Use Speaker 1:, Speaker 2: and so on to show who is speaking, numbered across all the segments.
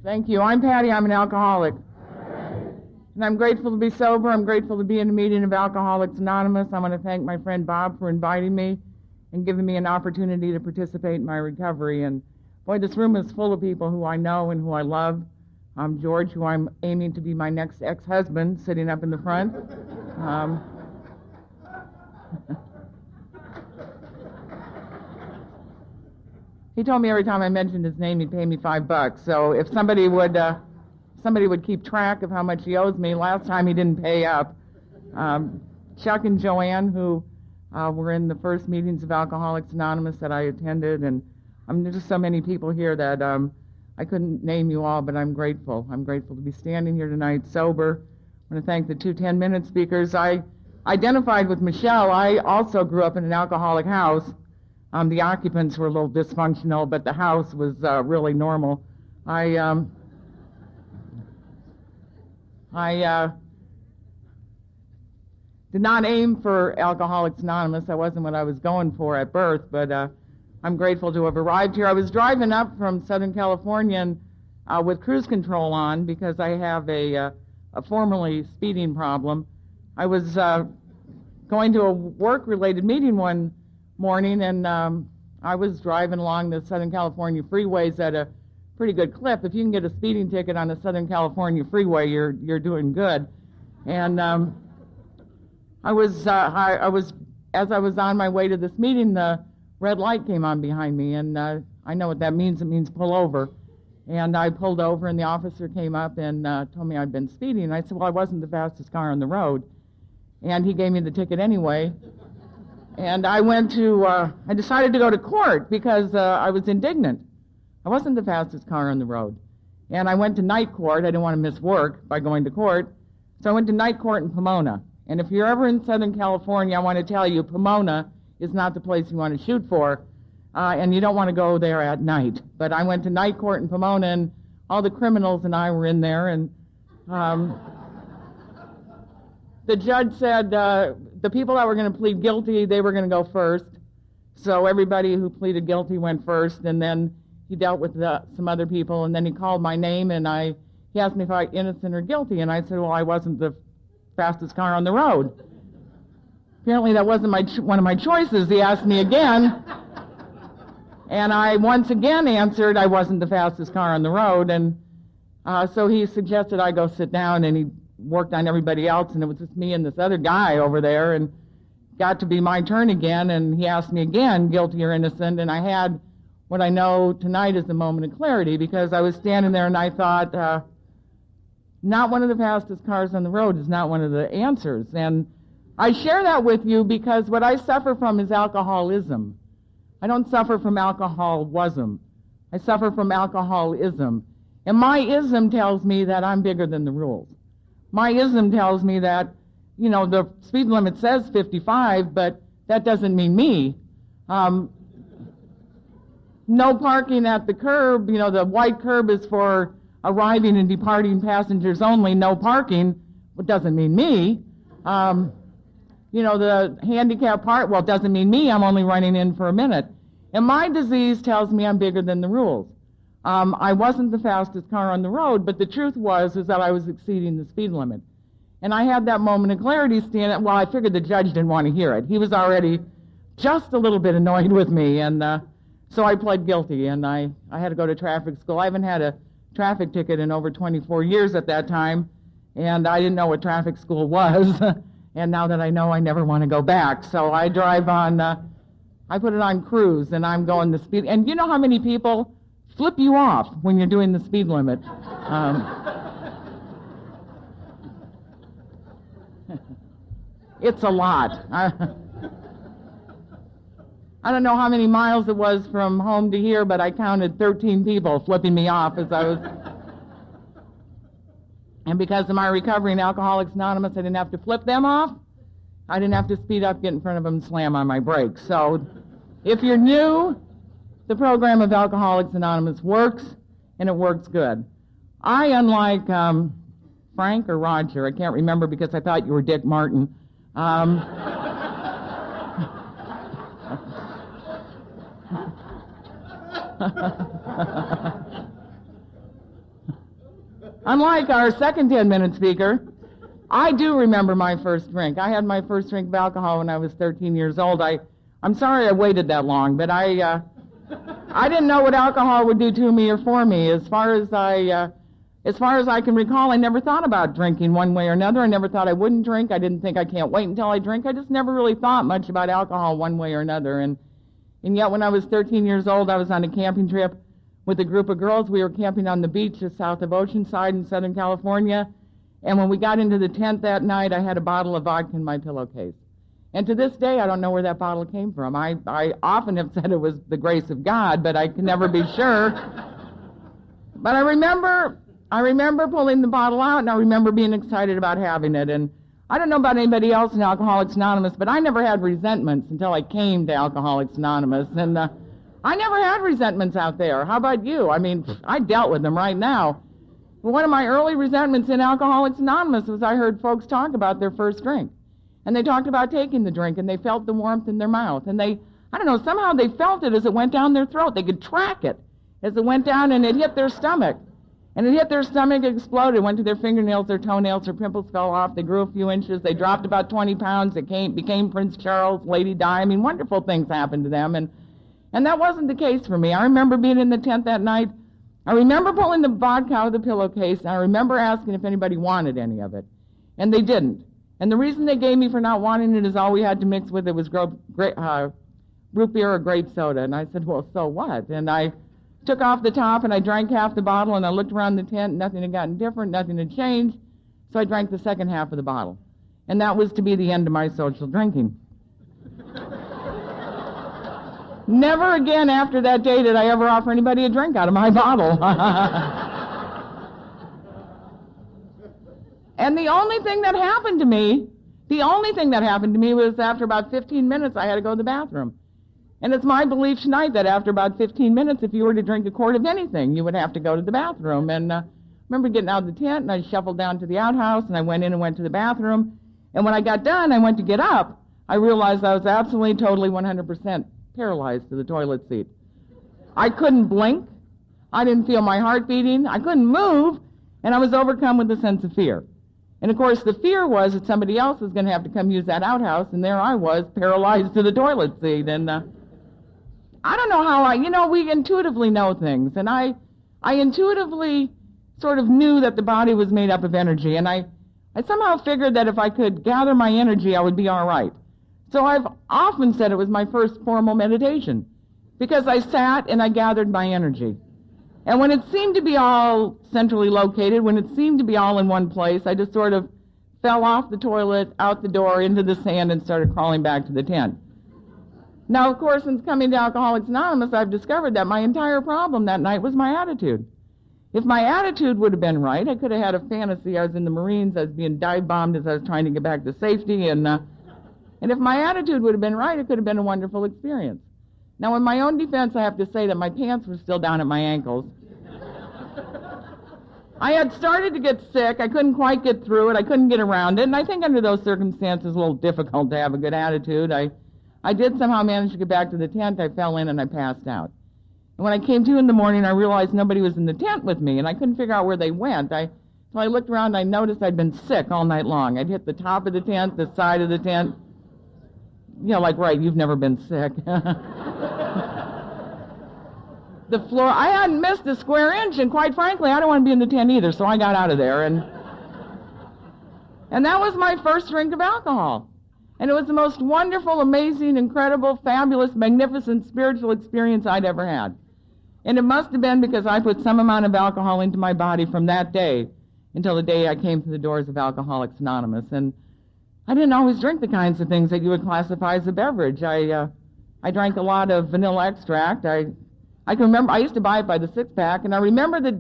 Speaker 1: Thank you. I'm Patti. I'm an alcoholic. And I'm grateful to be sober. I'm grateful to be in a meeting of Alcoholics Anonymous. I want to thank my friend Bob for inviting me and giving me an opportunity to participate in my recovery. And boy, this room is full of people who I know and who I love. George, who I'm aiming to be my next ex-husband, sitting up in the front. He told me every time I mentioned his name, he'd pay me $5. So if somebody would keep track of how much he owes me, last time he didn't pay up. Chuck and Joanne, who were in the first meetings of Alcoholics Anonymous that I attended, and there's just so many people here that I couldn't name you all, but I'm grateful. I'm grateful to be standing here tonight sober. I want to thank the two 10-minute speakers. I identified with Michelle. I also grew up in an alcoholic house. The occupants were a little dysfunctional, but the house was really normal. I did not aim for Alcoholics Anonymous. That wasn't what I was going for at birth, but I'm grateful to have arrived here. I was driving up from Southern California and, with cruise control on because I have a formerly speeding problem. I was going to a work-related meeting one morning, and I was driving along the Southern California freeways at a pretty good clip. If you can get a speeding ticket on the Southern California freeway, you're doing good. And I was as I was on my way to this meeting, the red light came on behind me, and I know what that means. It means pull over. And I pulled over, and the officer came up and told me I'd been speeding. And I said, well, I wasn't the fastest car on the road. And he gave me the ticket anyway. And I decided to go to court because I was indignant. I wasn't the fastest car on the road. And I went to night court. I didn't want to miss work by going to court. So I went to night court in Pomona. And if you're ever in Southern California, I want to tell you, Pomona is not the place you want to shoot for. And you don't want to go there at night. But I went to night court in Pomona, and all the criminals and I were in there. And the judge said the people that were going to plead guilty, they were going to go first. So everybody who pleaded guilty went first, and then he dealt with some other people, and then he called my name, and he asked me if I was innocent or guilty, and I said, well, I wasn't the fastest car on the road. Apparently that wasn't one of my choices. He asked me again, and I once again answered I wasn't the fastest car on the road, and so he suggested I go sit down, and he worked on everybody else, and it was just me and this other guy over there, and got to be my turn again, and he asked me again, guilty or innocent, and I had what I know tonight is a moment of clarity, because I was standing there and I thought, not one of the fastest cars on the road is not one of the answers. And I share that with you because what I suffer from is alcoholism. I don't suffer from alcoholism. I suffer from alcoholism. And my ism tells me that I'm bigger than the rules. My ism tells me that, the speed limit says 55, but that doesn't mean me. No parking at the curb, the white curb is for arriving and departing passengers only, no parking, it doesn't mean me. The handicap part, well, it doesn't mean me, I'm only running in for a minute. And my disease tells me I'm bigger than the rules. I wasn't the fastest car on the road, but the truth was that I was exceeding the speed limit. And I had that moment of clarity standing, well, I figured the judge didn't want to hear it. He was already just a little bit annoyed with me, and so I pled guilty, and I had to go to traffic school. I haven't had a traffic ticket in over 24 years at that time, and I didn't know what traffic school was, and now that I know, I never want to go back. So I drive on, I put it on cruise, and I'm going the speed, and you know how many people flip you off when you're doing the speed limit? It's a lot. I don't know how many miles it was from home to here, but I counted 13 people flipping me off as I was. And because of my recovery in Alcoholics Anonymous, I didn't have to flip them off. I didn't have to speed up, get in front of them, and slam on my brakes. So if you're new, the program of Alcoholics Anonymous works, and it works good. I, unlike Frank or Roger, I can't remember because I thought you were Dick Martin, Unlike our second 10-minute speaker, I do remember my first drink. I had my first drink of alcohol when I was 13 years old. I'm sorry I waited that long, but I didn't know what alcohol would do to me or for me. As far as I can recall, I never thought about drinking one way or another. I never thought I wouldn't drink. I didn't think I can't wait until I drink. I just never really thought much about alcohol one way or another. And yet when I was 13 years old, I was on a camping trip with a group of girls. We were camping on the beach just south of Oceanside in Southern California. And when we got into the tent that night, I had a bottle of vodka in my pillowcase. And to this day, I don't know where that bottle came from. I often have said it was the grace of God, but I can never be sure. But I remember pulling the bottle out, and I remember being excited about having it. And I don't know about anybody else in Alcoholics Anonymous, but I never had resentments until I came to Alcoholics Anonymous. And I never had resentments out there. How about you? I mean, I dealt with them right now. But one of my early resentments in Alcoholics Anonymous was I heard folks talk about their first drink. And they talked about taking the drink, and they felt the warmth in their mouth. And I don't know, somehow they felt it as it went down their throat. They could track it as it went down, and it hit their stomach. And it hit their stomach, it exploded, went to their fingernails, their toenails, their pimples fell off, they grew a few inches, they dropped about 20 pounds, became Prince Charles, Lady Di. I mean, wonderful things happened to them. And that wasn't the case for me. I remember being in the tent that night. I remember pulling the vodka out of the pillowcase, and I remember asking if anybody wanted any of it. And they didn't. And the reason they gave me for not wanting it is all we had to mix with it was root beer or grape soda. And I said, well, so what? And I took off the top, and I drank half the bottle, and I looked around the tent, and nothing had gotten different, nothing had changed. So I drank the second half of the bottle. And that was to be the end of my social drinking. Never again after that day did I ever offer anybody a drink out of my bottle. And the only thing that happened to me was after about 15 minutes I had to go to the bathroom. And it's my belief tonight that after about 15 minutes, if you were to drink a quart of anything, you would have to go to the bathroom. And I remember getting out of the tent, and I shuffled down to the outhouse, and I went in and went to the bathroom. And when I got done, I went to get up. I realized I was absolutely, totally, 100% paralyzed to the toilet seat. I couldn't blink. I didn't feel my heart beating. I couldn't move, and I was overcome with a sense of fear. And, of course, the fear was that somebody else was going to have to come use that outhouse, and there I was, paralyzed to the toilet seat. And I don't know how we intuitively know things, and I intuitively sort of knew that the body was made up of energy, and I somehow figured that if I could gather my energy, I would be all right. So I've often said it was my first formal meditation, because I sat and I gathered my energy. And when it seemed to be all centrally located, when it seemed to be all in one place, I just sort of fell off the toilet, out the door, into the sand, and started crawling back to the tent. Now, of course, since coming to Alcoholics Anonymous, I've discovered that my entire problem that night was my attitude. If my attitude would have been right, I could have had a fantasy. I was in the Marines, I was being dive-bombed as I was trying to get back to safety, and if my attitude would have been right, it could have been a wonderful experience. Now, in my own defense, I have to say that my pants were still down at my ankles. I had started to get sick. I couldn't quite get through it. I couldn't get around it. And I think under those circumstances, it's a little difficult to have a good attitude. I did somehow manage to get back to the tent. I fell in and I passed out. And when I came to in the morning, I realized nobody was in the tent with me, and I couldn't figure out where they went. So I looked around and I noticed I'd been sick all night long. I'd hit the top of the tent, the side of the tent. Like, right, you've never been sick. The floor, I hadn't missed a square inch, and quite frankly, I don't want to be in the tent either, so I got out of there. And that was my first drink of alcohol. And it was the most wonderful, amazing, incredible, fabulous, magnificent spiritual experience I'd ever had. And it must have been because I put some amount of alcohol into my body from that day until the day I came to the doors of Alcoholics Anonymous. And I didn't always drink the kinds of things that you would classify as a beverage. I drank a lot of vanilla extract. I can remember, I used to buy it by the six-pack, and I remember the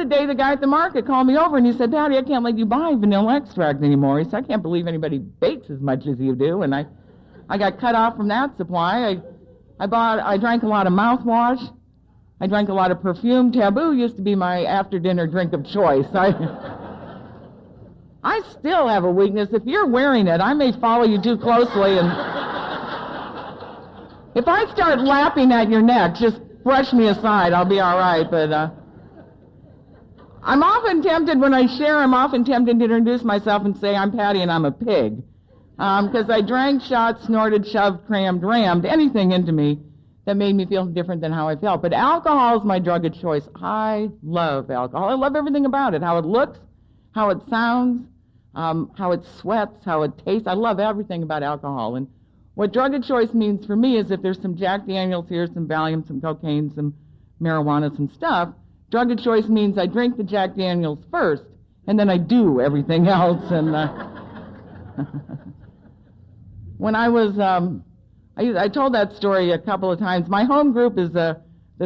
Speaker 1: day the guy at the market called me over and he said, "Patti, I can't let you buy vanilla extract anymore." He said, "I can't believe anybody bakes as much as you do." And I got cut off from that supply. I drank a lot of mouthwash. I drank a lot of perfume. Taboo used to be my after-dinner drink of choice. I still have a weakness. If you're wearing it, I may follow you too closely, and if I start lapping at your neck, just brush me aside. I'll be all right. But I'm often tempted, when I share, I'm often tempted to introduce myself and say, I'm Patti and I'm a pig. Because I drank, shot, snorted, shoved, crammed, rammed, anything into me that made me feel different than how I felt. But alcohol is my drug of choice. I love alcohol. I love everything about it, how it looks, how it sounds, how it sweats, how it tastes. I love everything about alcohol. And what drug of choice means for me is if there's some Jack Daniels here, some Valium, some cocaine, some marijuana, some stuff, drug of choice means I drink the Jack Daniels first, and then I do everything else. And when I was, I told that story a couple of times. My home group is the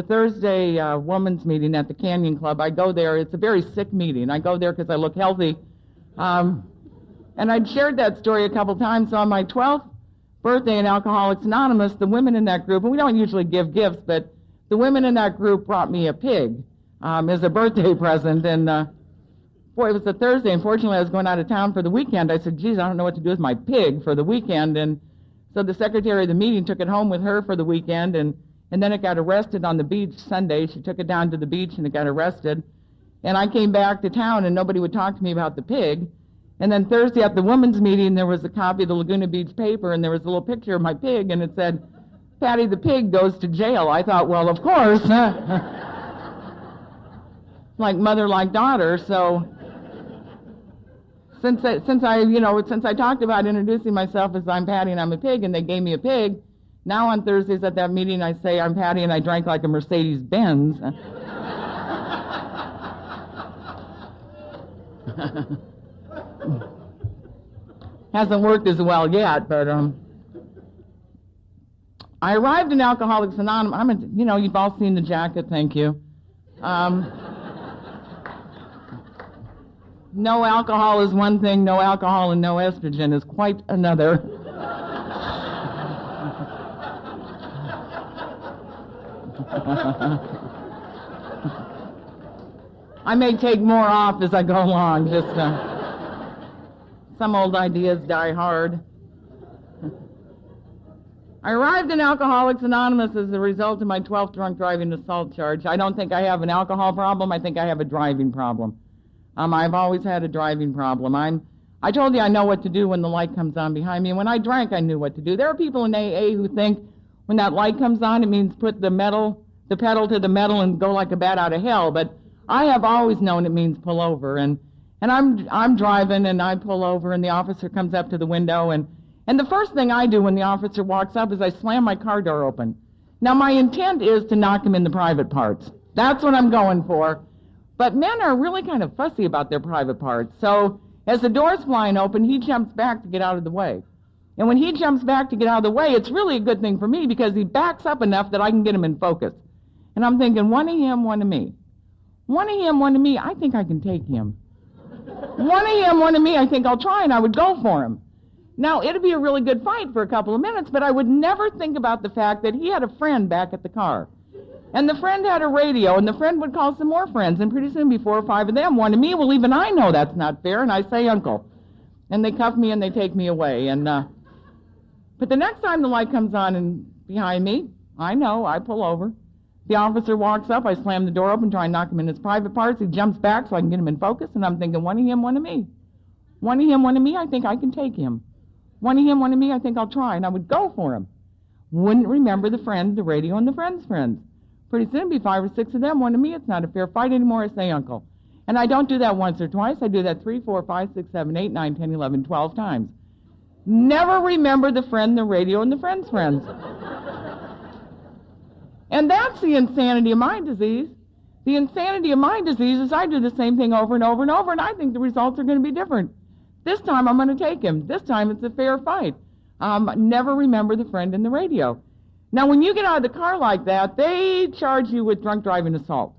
Speaker 1: Thursday women's meeting at the Canyon Club. I go there. It's a very sick meeting. I go there because I look healthy. And I'd shared that story a couple of times. So on my 12th birthday in Alcoholics Anonymous, the women in that group, and we don't usually give gifts, but the women in that group brought me a pig as a birthday present. And boy, it was a Thursday. Unfortunately, I was going out of town for the weekend. I said, geez, I don't know what to do with my pig for the weekend. And so the secretary of the meeting took it home with her for the weekend, and then it got arrested on the beach Sunday. She took it down to the beach, and it got arrested. And I came back to town, and nobody would talk to me about the pig. And then Thursday at the women's meeting, there was a copy of the Laguna Beach paper, and there was a little picture of my pig, and it said, Patti the pig goes to jail. I thought, well, of course. Like mother, like daughter. So since I talked about introducing myself as I'm Patti and I'm a pig, and they gave me a pig, now on Thursdays at that meeting I say I'm Patti and I drank like a Mercedes-Benz. Hasn't worked as well yet, but I arrived in Alcoholics Anonymous. You've all seen the jacket, thank you. No alcohol is one thing, no alcohol and no estrogen is quite another. I may take more off as I go along, just some old ideas die hard. I arrived in Alcoholics Anonymous as a result of my 12th drunk driving assault charge. I don't think I have an alcohol problem, I think I have a driving problem. I've always had a driving problem. I told you I know what to do when the light comes on behind me, and when I drank I knew what to do. There are people in AA who think when that light comes on it means put the pedal to the metal and go like a bat out of hell, but I have always known it means pull over, and I'm driving and I pull over and the officer comes up to the window, and the first thing I do when the officer walks up is I slam my car door open. Now my intent is to knock him in the private parts. That's what I'm going for. But men are really kind of fussy about their private parts. So as the door's flying open, he jumps back to get out of the way. And when he jumps back to get out of the way, it's really a good thing for me because he backs up enough that I can get him in focus. And I'm thinking, one of him, one of me. One of him, one of me, I think I can take him. One of him, one of me, I think I'll try, and I would go for him. Now, it'd be a really good fight for a couple of minutes, but I would never think about the fact that he had a friend back at the car. And the friend had a radio, and the friend would call some more friends, and pretty soon be 4 or 5 of them. One of me, well, even I know that's not fair, and I say, Uncle. And they cuff me and they take me away. But the next time the light comes on and behind me, I know, I pull over. The officer walks up, I slam the door open, try and knock him in his private parts. He jumps back so I can get him in focus, and I'm thinking, one of him, one of me. One of him, one of me, I think I can take him. One of him, one of me, I think I'll try, and I would go for him. Wouldn't remember the friend, the radio, and the friend's friends. Pretty soon, be 5 or 6 of them, one of me. It's not a fair fight anymore. I say, Uncle. And I don't do that once or twice. I do that 3, 4, 5, 6, 7, 8, 9, 10, 11, 12 times. Never remember the friend, the radio, and the friend's friends. And that's the insanity of my disease. The insanity of my disease is I do the same thing over and over and over, and I think the results are going to be different. This time I'm going to take him. This time it's a fair fight. Never remember the friend and the radio. Now, when you get out of the car like that, they charge you with drunk driving assault.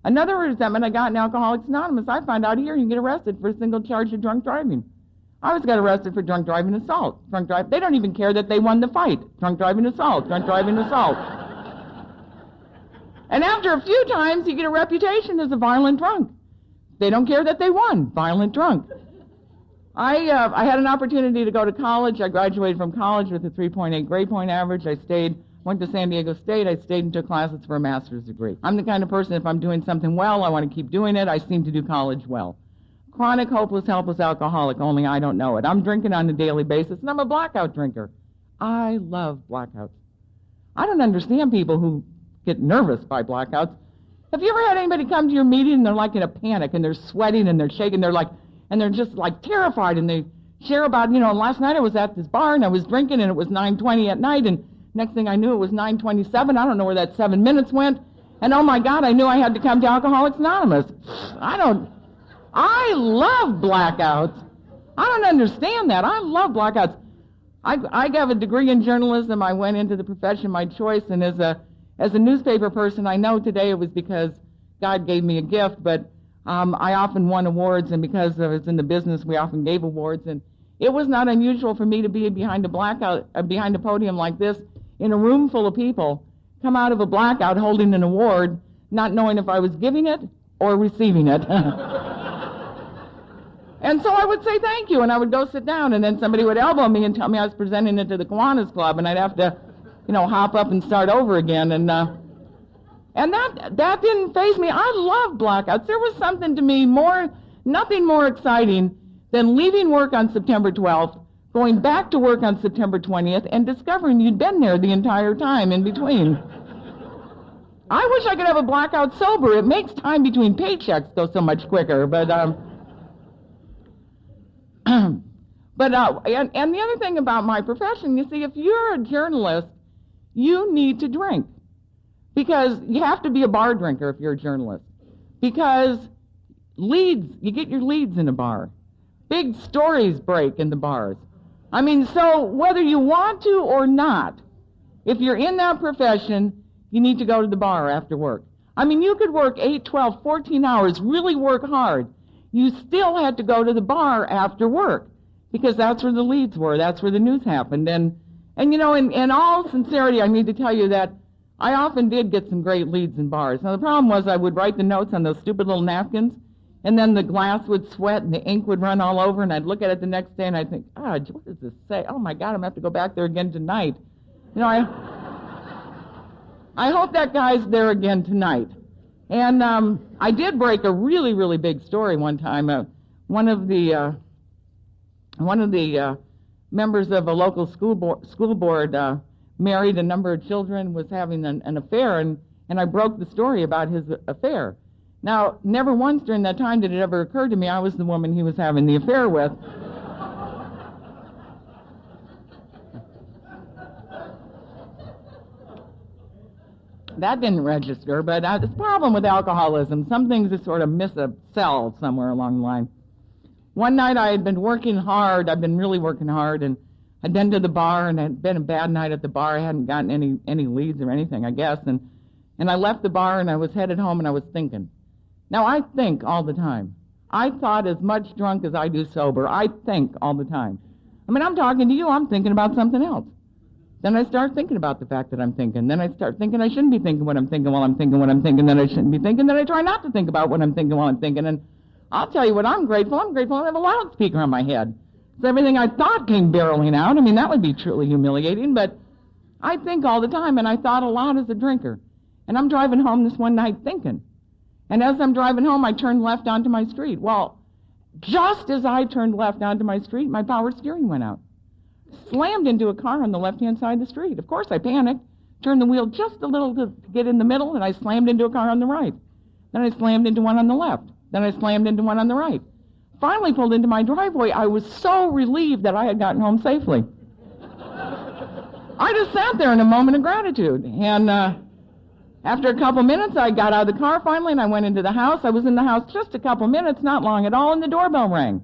Speaker 1: Another resentment I got in Alcoholics Anonymous, I found out here you can get arrested for a single charge of drunk driving. I always got arrested for drunk driving assault. They don't even care that they won the fight. Drunk driving assault, drunk driving assault. And after a few times, you get a reputation as a violent drunk. They don't care that they won, violent drunk. I had an opportunity to go to college. I graduated from college with a 3.8 grade point average. I stayed went to San Diego State. I stayed and took classes for a master's degree. I'm the kind of person, if I'm doing something well, I want to keep doing it. I seem to do college well. Chronic, hopeless, helpless alcoholic, only I don't know it. I'm drinking on a daily basis, and I'm a blackout drinker. I love blackouts. I don't understand people who get nervous by blackouts. Have you ever had anybody come to your meeting and they're like in a panic and they're sweating and they're shaking, and they're just like terrified, and they share about, last night I was at this bar and I was drinking and it was 9:20 at night, and next thing I knew it was 9:27. I don't know where that 7 minutes went, and oh my God, I knew I had to come to Alcoholics Anonymous. I love blackouts. I don't understand that. I love blackouts. I have a degree in journalism. I went into the profession my choice, and as a newspaper person, I know today it was because God gave me a gift, but I often won awards, and because I was in the business, we often gave awards, and it was not unusual for me to be behind a podium like this in a room full of people, come out of a blackout holding an award, not knowing if I was giving it or receiving it. And so I would say thank you, and I would go sit down, and then somebody would elbow me and tell me I was presenting it to the Kiwanis Club, and I'd have to, hop up and start over again. And that didn't faze me. I love blackouts. There was something to me nothing more exciting than leaving work on September 12th, going back to work on September 20th, and discovering you'd been there the entire time in between. I wish I could have a blackout sober. It makes time between paychecks go so much quicker, but... and the other thing about my profession, you see, if you're a journalist, you need to drink. Because you have to be a bar drinker if you're a journalist. Because you get your leads in a bar. Big stories break in the bars. So whether you want to or not, if you're in that profession, you need to go to the bar after work. You could work 8, 12, 14 hours, really work hard. You still had to go to the bar after work because that's where the leads were. That's where the news happened. And in all sincerity, I need to tell you that I often did get some great leads in bars. Now, the problem was I would write the notes on those stupid little napkins, and then the glass would sweat and the ink would run all over, and I'd look at it the next day and I'd think, what does this say? Oh, my God, I'm going to have to go back there again tonight. I hope that guy's there again tonight. And I did break a really, really big story one time. One of the members of a local school board married a number of children, was having an affair, and I broke the story about his affair. Now, never once during that time did it ever occur to me I was the woman he was having the affair with. That didn't register, but the problem with alcoholism, some things just sort of miss a cell somewhere along the line. One night I had been working hard. I'd been really working hard, and I'd been to the bar, and it had been a bad night at the bar. I hadn't gotten any leads or anything, I guess, and I left the bar, and I was headed home, and I was thinking. Now, I think all the time. I thought as much drunk as I do sober. I think all the time. I'm talking to you. I'm thinking about something else. Then I start thinking about the fact that I'm thinking. Then I start thinking I shouldn't be thinking what I'm thinking while I'm thinking what I'm thinking. Then I shouldn't be thinking. Then I try not to think about what I'm thinking while I'm thinking. And I'll tell you what, I'm grateful I have a loudspeaker on my head. So everything I thought came barreling out. That would be truly humiliating. But I think all the time, and I thought a lot as a drinker. And I'm driving home this one night thinking. And as I'm driving home, I turned left onto my street. Well, just as I turned left onto my street, my power steering went out. Slammed into a car on the left-hand side of the street. Of course, I panicked, turned the wheel just a little to get in the middle, and I slammed into a car on the right. Then I slammed into one on the left. Then I slammed into one on the right. Finally pulled into my driveway. I was so relieved that I had gotten home safely. I just sat there in a moment of gratitude. And after a couple minutes, I got out of the car finally, and I went into the house. I was in the house just a couple minutes, not long at all, and the doorbell rang.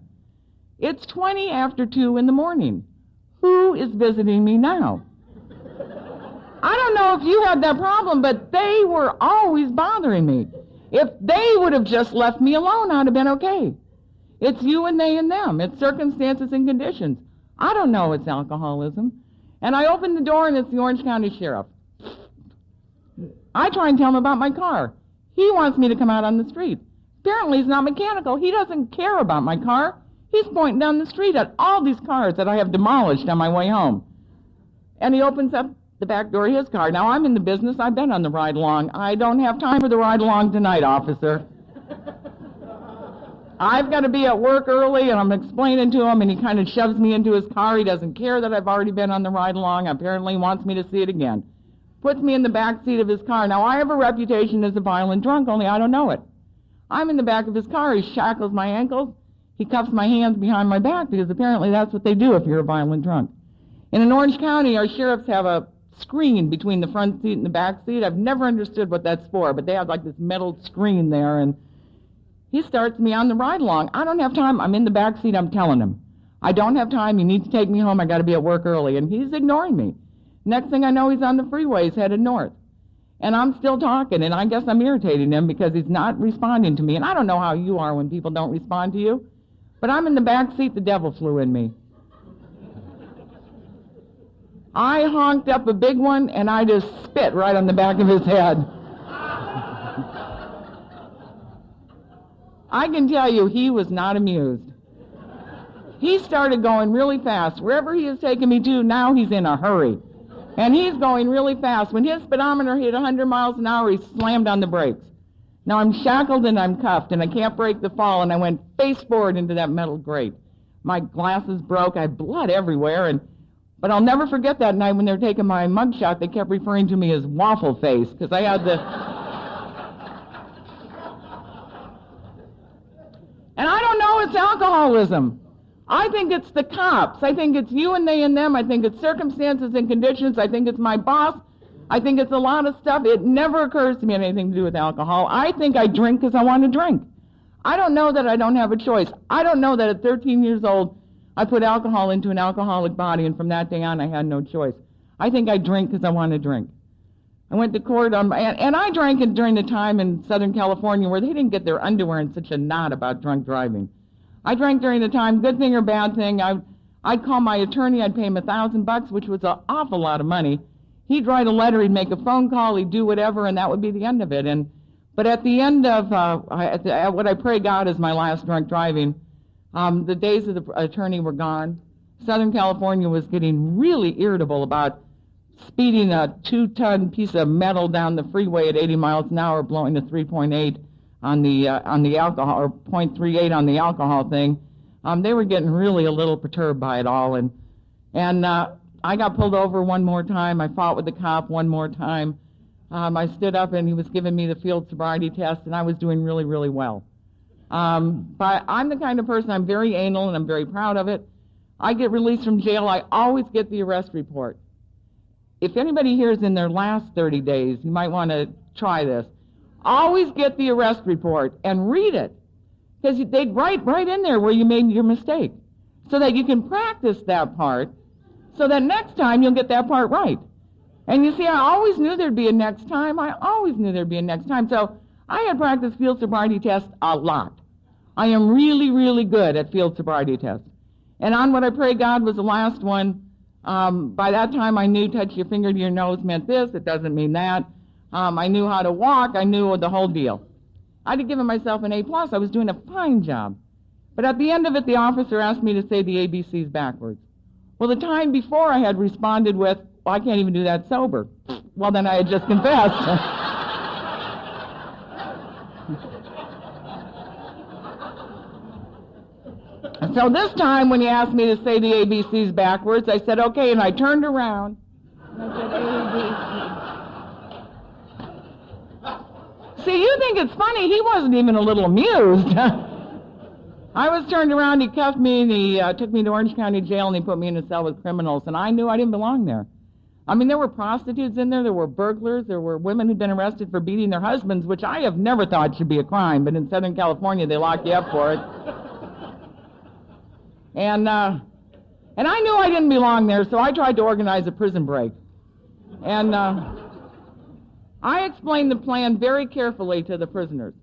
Speaker 1: It's 20 after 2 in the morning. Who is visiting me now? I don't know if you had that problem, but they were always bothering me. If they would have just left me alone, I'd have been okay. It's you and they and them. It's circumstances and conditions. I don't know it's alcoholism. And I opened the door, and it's the Orange County Sheriff. I try and tell him about my car. He wants me to come out on the street. Apparently he's not mechanical. He doesn't care about my car. He's pointing down the street at all these cars that I have demolished on my way home. And he opens up the back door of his car. Now, I'm in the business. I've been on the ride-along. I don't have time for the ride-along tonight, officer. I've got to be at work early, and I'm explaining to him, and he kind of shoves me into his car. He doesn't care that I've already been on the ride-along. Apparently, he wants me to see it again. Puts me in the back seat of his car. Now, I have a reputation as a violent drunk, only I don't know it. I'm in the back of his car. He shackles my ankles. He cuffs my hands behind my back, because apparently that's what they do if you're a violent drunk. And in Orange County, our sheriffs have a screen between the front seat and the back seat. I've never understood what that's for, but they have like this metal screen there, and he starts me on the ride-along. I don't have time. I'm in the back seat. I'm telling him, I don't have time. You need to take me home. I got to be at work early. And he's ignoring me. Next thing I know, he's on the freeways headed north. And I'm still talking, and I guess I'm irritating him because he's not responding to me. And I don't know how you are when people don't respond to you, but I'm in the back seat. The devil flew in me. I honked up a big one, and I just spit right on the back of his head. I can tell you, he was not amused. He started going really fast. Wherever he is taking me to, now he's in a hurry. And he's going really fast. When his speedometer hit 100 miles an hour, he slammed on the brakes. Now I'm shackled and I'm cuffed, and I can't break the fall, and I went face forward into that metal grate. My glasses broke. I had blood everywhere, but I'll never forget that night when they were taking my mugshot. They kept referring to me as Waffle Face, because I had the... And I don't know it's alcoholism. I think it's the cops. I think it's you and they and them. I think it's circumstances and conditions. I think it's my boss. I think it's a lot of stuff. It never occurs to me anything to do with alcohol. I think I drink because I want to drink. I don't know that I don't have a choice. I don't know that at 13 years old I put alcohol into an alcoholic body, and from that day on I had no choice. I think I drink because I want to drink. I went to court, and I drank it during the time in Southern California where they didn't get their underwear in such a knot about drunk driving. I drank during the time, good thing or bad thing. I'd call my attorney, I'd pay him $1,000, which was an awful lot of money. He'd write a letter, he'd make a phone call, he'd do whatever, and that would be the end of it. But at the end of what I pray God is my last drunk driving, the days of the attorney were gone. Southern California was getting really irritable about speeding a 2-ton piece of metal down the freeway at 80 miles an hour, blowing a 3.8 on the alcohol, or 0.38 on the alcohol thing. They were getting really a little perturbed by it all, and I got pulled over one more time. I fought with the cop one more time. I stood up, and he was giving me the field sobriety test, and I was doing really, really well. But I'm the kind of person, I'm very anal, and I'm very proud of it. I get released from jail, I always get the arrest report. If anybody here is in their last 30 days, you might want to try this. Always get the arrest report and read it, because they'd write right in there where you made your mistake, so that you can practice that part, so that next time you'll get that part right. And you see, I always knew there'd be a next time. I always knew there'd be a next time. So I had practiced field sobriety tests a lot. I am really, really good at field sobriety tests. And on what I pray God was the last one, by that time I knew touch your finger to your nose meant this, it doesn't mean that. I knew how to walk, I knew the whole deal. I'd have given myself an A+, I was doing a fine job. But at the end of it, the officer asked me to say the ABCs backwards. Well, the time before I had responded with, well, I can't even do that sober. Well, then I had just confessed. So this time when he asked me to say the ABCs backwards, I said, okay, and I turned around. And I said, ABC. See, you think it's funny. He wasn't even a little amused. I was turned around, he cuffed me, and he took me to Orange County Jail, and he put me in a cell with criminals, and I knew I didn't belong there. I mean, there were prostitutes in there were burglars, there were women who'd been arrested for beating their husbands, which I have never thought should be a crime, but in Southern California, they lock you up for it. And I knew I didn't belong there, so I tried to organize a prison break. And I explained the plan very carefully to the prisoners.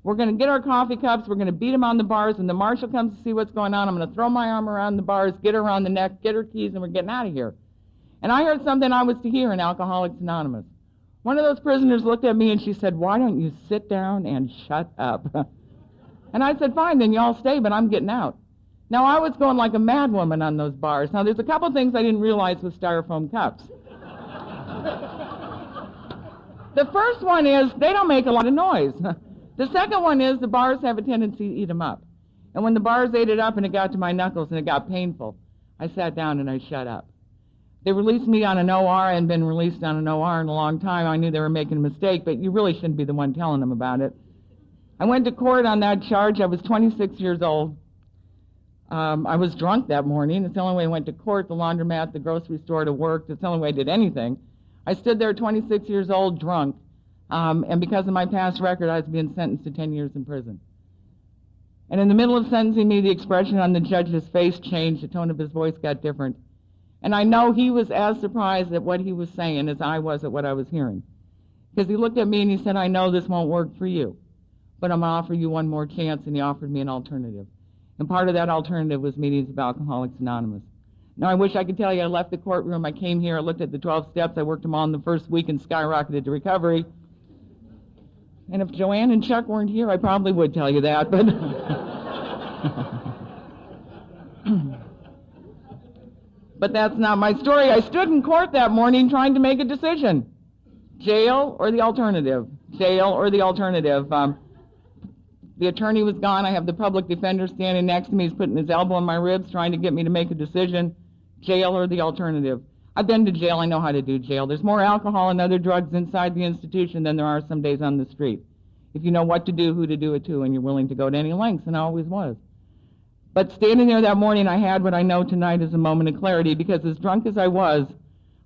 Speaker 1: We're going to get our coffee cups, we're going to beat them on the bars, when the marshal comes to see what's going on, I'm going to throw my arm around the bars, get her around the neck, get her keys, and we're getting out of here. And I heard something I was to hear in Alcoholics Anonymous. One of those prisoners looked at me and she said, why don't you sit down and shut up? And I said, fine, then you all stay, but I'm getting out. Now, I was going like a mad woman on those bars. Now, there's a couple things I didn't realize with styrofoam cups. The first one is they don't make a lot of noise. The second one is the bars have a tendency to eat them up. And when the bars ate it up and it got to my knuckles and it got painful, I sat down and I shut up. They released me on an OR. I hadn't been released on an OR in a long time. I knew they were making a mistake, but you really shouldn't be the one telling them about it. I went to court on that charge. I was 26 years old. I was drunk that morning. It's the only way I went to court, the laundromat, the grocery store, to work. It's the only way I did anything. I stood there 26 years old, drunk, and because of my past record, I was being sentenced to 10 years in prison. And in the middle of sentencing me, the expression on the judge's face changed. The tone of his voice got different. And I know he was as surprised at what he was saying as I was at what I was hearing. Because he looked at me and he said, I know this won't work for you, but I'm going to offer you one more chance, and he offered me an alternative. And part of that alternative was meetings of Alcoholics Anonymous. Now, I wish I could tell you I left the courtroom, I came here, I looked at the 12 steps, I worked them all in the first week and skyrocketed to recovery. And if Joanne and Chuck weren't here, I probably would tell you that, but... But that's not my story. I stood in court that morning trying to make a decision. Jail or the alternative? Jail or the alternative? The attorney was gone. I have the public defender standing next to me. He's putting his elbow in my ribs trying to get me to make a decision. Jail or the alternative? I've been to jail. I know how to do jail. There's more alcohol and other drugs inside the institution than there are some days on the street. If you know what to do, who to do it to, and you're willing to go to any lengths, and I always was. But standing there that morning, I had what I know tonight is a moment of clarity, because as drunk as I was,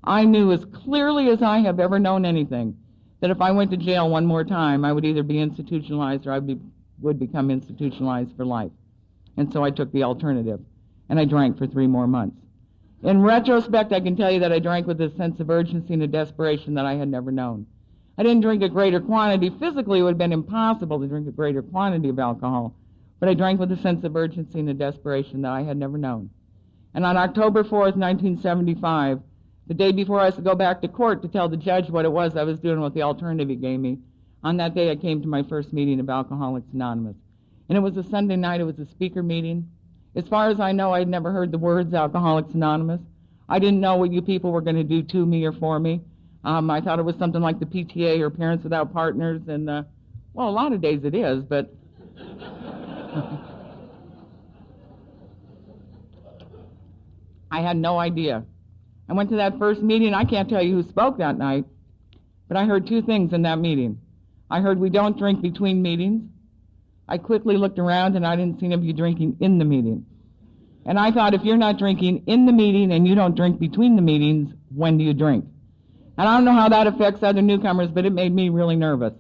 Speaker 1: I knew as clearly as I have ever known anything that if I went to jail one more time, I would either be institutionalized or would become institutionalized for life. And so I took the alternative, and I drank for 3 more months. In retrospect, I can tell you that I drank with a sense of urgency and a desperation that I had never known. I didn't drink a greater quantity. Physically, it would have been impossible to drink a greater quantity of alcohol. But I drank with a sense of urgency and a desperation that I had never known. And on October 4th, 1975, the day before I was to go back to court to tell the judge what it was I was doing with the alternative he gave me, on that day I came to my first meeting of Alcoholics Anonymous. And it was a Sunday night. It was a speaker meeting. As far as I know, I had never heard the words Alcoholics Anonymous. I didn't know what you people were going to do to me or for me. I thought it was something like the PTA or Parents Without Partners, and, well, a lot of days it is, but... I had no idea. I went to that first meeting. I can't tell you who spoke that night, but I heard 2 things in that meeting. I heard we don't drink between meetings. I quickly looked around and I didn't see any of you drinking in the meeting. And I thought, if you're not drinking in the meeting and you don't drink between the meetings, when do you drink? And I don't know how that affects other newcomers, but it made me really nervous.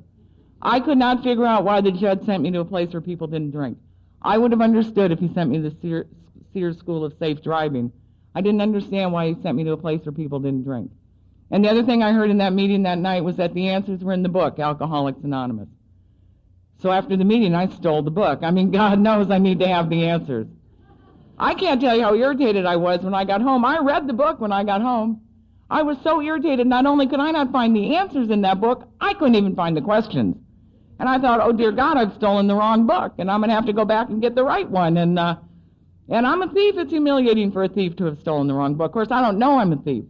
Speaker 1: I could not figure out why the judge sent me to a place where people didn't drink. I would have understood if he sent me to the Sears School of Safe Driving. I didn't understand why he sent me to a place where people didn't drink. And the other thing I heard in that meeting that night was that the answers were in the book, Alcoholics Anonymous. So after the meeting, I stole the book. I mean, God knows I need to have the answers. I can't tell you how irritated I was when I got home. I read the book when I got home. I was so irritated. Not only could I not find the answers in that book, I couldn't even find the questions. And I thought, oh, dear God, I've stolen the wrong book, and I'm going to have to go back and get the right one. And I'm a thief. It's humiliating for a thief to have stolen the wrong book. Of course, I don't know I'm a thief.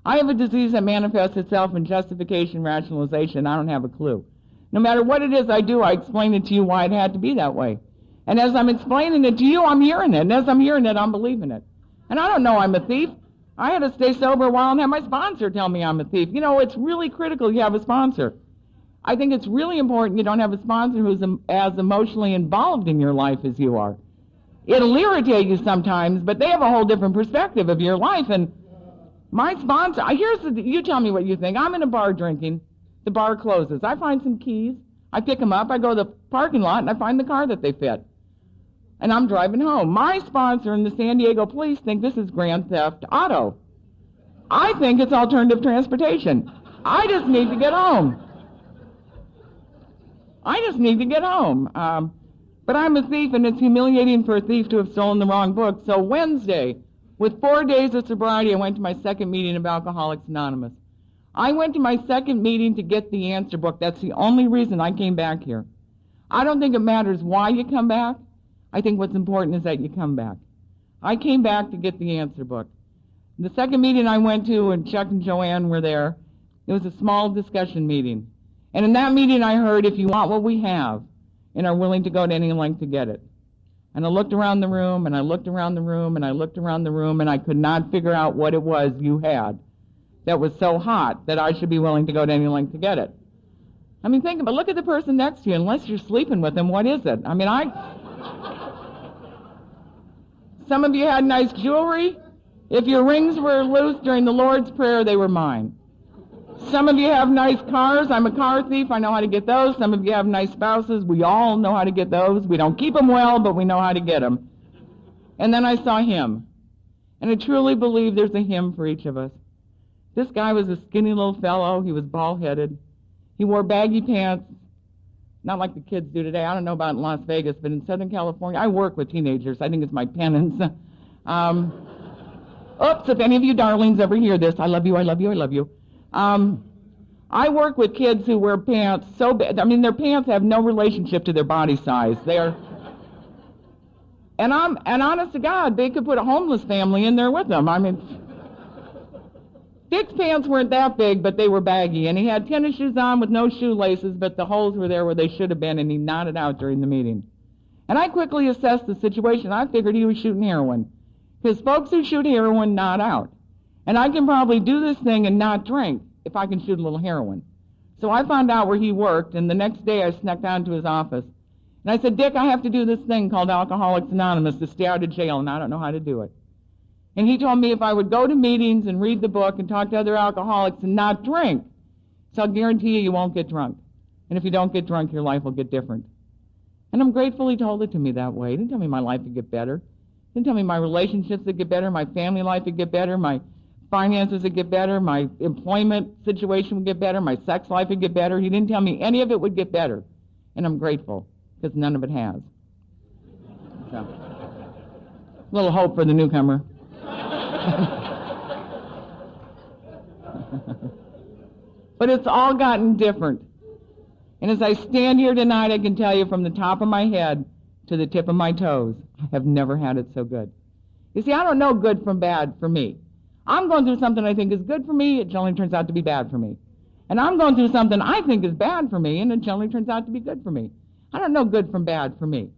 Speaker 1: I have a disease that manifests itself in justification, rationalization. I don't have a clue. No matter what it is I do, I explain it to you why it had to be that way. And as I'm explaining it to you, I'm hearing it. And as I'm hearing it, I'm believing it. And I don't know I'm a thief. I had to stay sober a while and have my sponsor tell me I'm a thief. You know, it's really critical you have a sponsor. I think it's really important you don't have a sponsor who's as emotionally involved in your life as you are. It'll irritate you sometimes, but they have a whole different perspective of your life. And my sponsor, you tell me what you think. I'm in a bar drinking. The bar closes. I find some keys. I pick them up. I go to the parking lot, and I find the car that they fit. And I'm driving home. My sponsor and the San Diego police think this is grand theft auto. I think it's alternative transportation. I just need to get home. But I'm a thief, and it's humiliating for a thief to have stolen the wrong book. So Wednesday, with 4 days of sobriety, I went to my second meeting of Alcoholics Anonymous. I went to my second meeting to get the answer book. That's the only reason I came back here. I don't think it matters why you come back. I think what's important is that you come back. I came back to get the answer book. The second meeting I went to, and Chuck and Joanne were there, It was a small discussion meeting. And in that meeting I heard, if you want what we have and are willing to go to any length to get it. And I looked around the room, and I looked around the room, and I looked around the room, and I could not figure out what it was you had that was so hot that I should be willing to go to any length to get it. I mean, think about it. Look at the person next to you. Unless you're sleeping with them, what is it? I mean, some of you had nice jewelry. If your rings were loose during the Lord's Prayer, they were mine. Some of you have nice cars. I'm a car thief. I know how to get those. Some of you have nice spouses. We all know how to get those. We don't keep them well, but we know how to get them. And then I saw him. And I truly believe there's a him for each of us. This guy was a skinny little fellow. He was bald-headed. He wore baggy pants, not like the kids do today. I don't know about in Las Vegas, but in Southern California, I work with teenagers. I think it's my penance. Oops, if any of you darlings ever hear this, I love you, I love you, I love you. I work with kids who wear pants so bad. I mean, their pants have no relationship to their body size. And honest to God, they could put a homeless family in there with them. I mean, Dick's pants weren't that big, but they were baggy, and he had tennis shoes on with no shoelaces, but the holes were there where they should have been, and he nodded out during the meeting. And I quickly assessed the situation. I figured he was shooting heroin, because folks who shoot heroin nod out. And I can probably do this thing and not drink if I can shoot a little heroin. So I found out where he worked, and the next day I snuck down to his office. And I said, Dick, I have to do this thing called Alcoholics Anonymous to stay out of jail, and I don't know how to do it. And he told me if I would go to meetings and read the book and talk to other alcoholics and not drink, so I'll guarantee you won't get drunk. And if you don't get drunk, your life will get different. And I'm grateful he told it to me that way. He didn't tell me my life would get better. He didn't tell me my relationships would get better, my family life would get better, my finances would get better, my employment situation would get better, my sex life would get better. He didn't tell me any of it would get better. And I'm grateful, because none of it has. So, a little hope for the newcomer. But it's all gotten different. And as I stand here tonight, I can tell you from the top of my head to the tip of my toes, I have never had it so good. You see, I don't know good from bad for me. I'm going through something I think is good for me, it generally turns out to be bad for me. And I'm going through something I think is bad for me, and it generally turns out to be good for me. I don't know good from bad for me.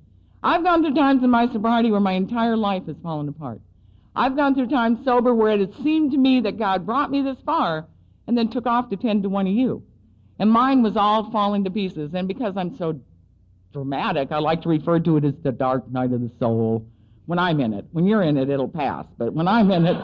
Speaker 1: I've gone through times in my sobriety where my entire life has fallen apart. I've gone through times sober where it had seemed to me that God brought me this far and then took off to tend to one of you. And mine was all falling to pieces. And because I'm so dramatic, I like to refer to it as the dark night of the soul. When I'm in it. When you're in it, it'll pass. But when I'm in it...